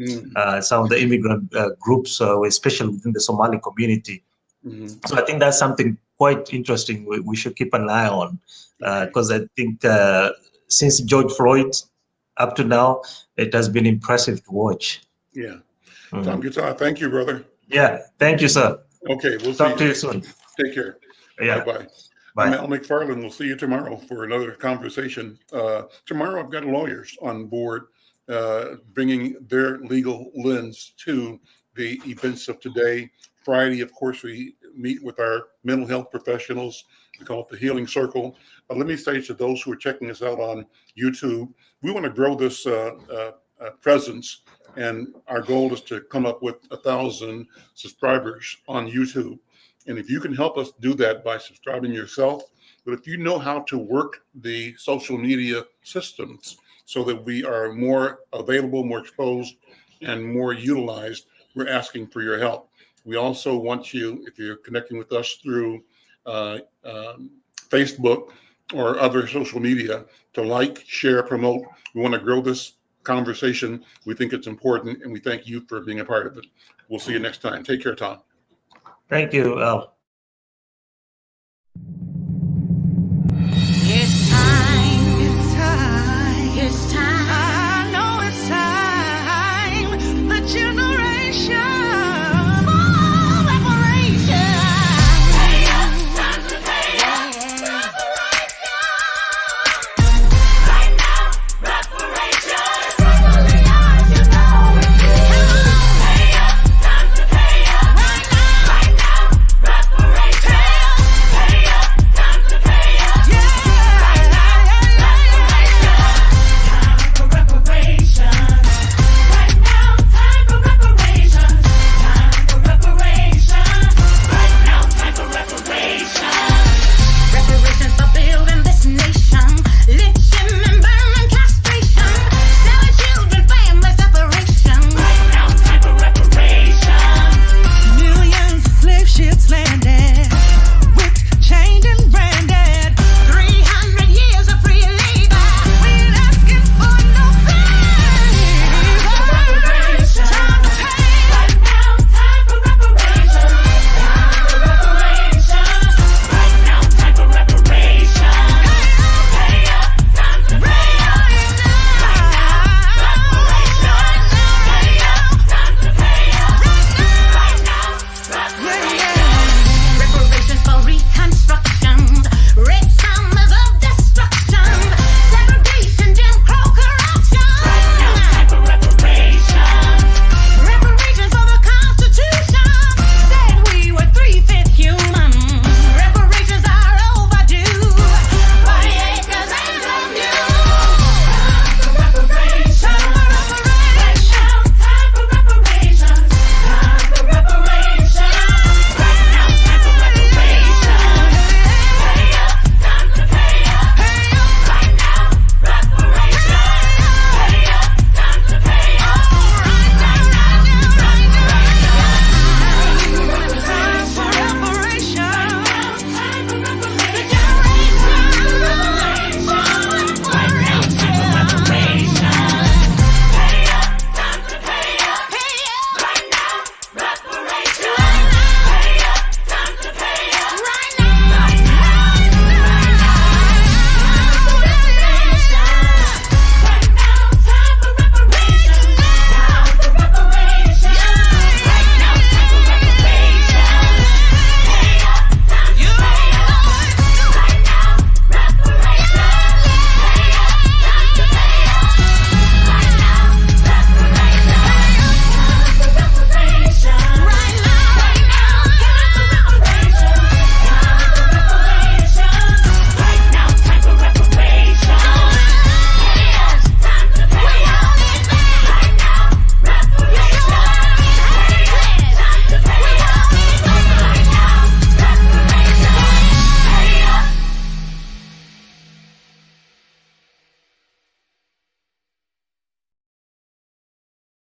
some of the immigrant groups, especially within the Somali community. So I think that's something quite interesting we should keep an eye on, because I think since George Floyd up to now, it has been impressive to watch. Tom Guitar, thank you, brother. Thank you, sir. Okay, we'll talk to you soon. Take care. Bye-bye. I'm Al McFarlane. We'll see you tomorrow for another conversation. Tomorrow, I've got lawyers on board bringing their legal lens to the events of today. Friday, of course, we meet with our mental health professionals. We call it the Healing Circle. Let me say to those who are checking us out on YouTube, we want to grow this presence, and our goal is to come up with 1,000 subscribers on YouTube. And if you can help us do that by subscribing yourself, but if you know how to work the social media systems so that we are more available, more exposed, and more utilized, we're asking for your help. We also want you, if you're connecting with us through Facebook or other social media, to like, share, promote. We want to grow this conversation. We think it's important, and we thank you for being a part of it. We'll see you next time. Take care, Tom. Thank you, Al.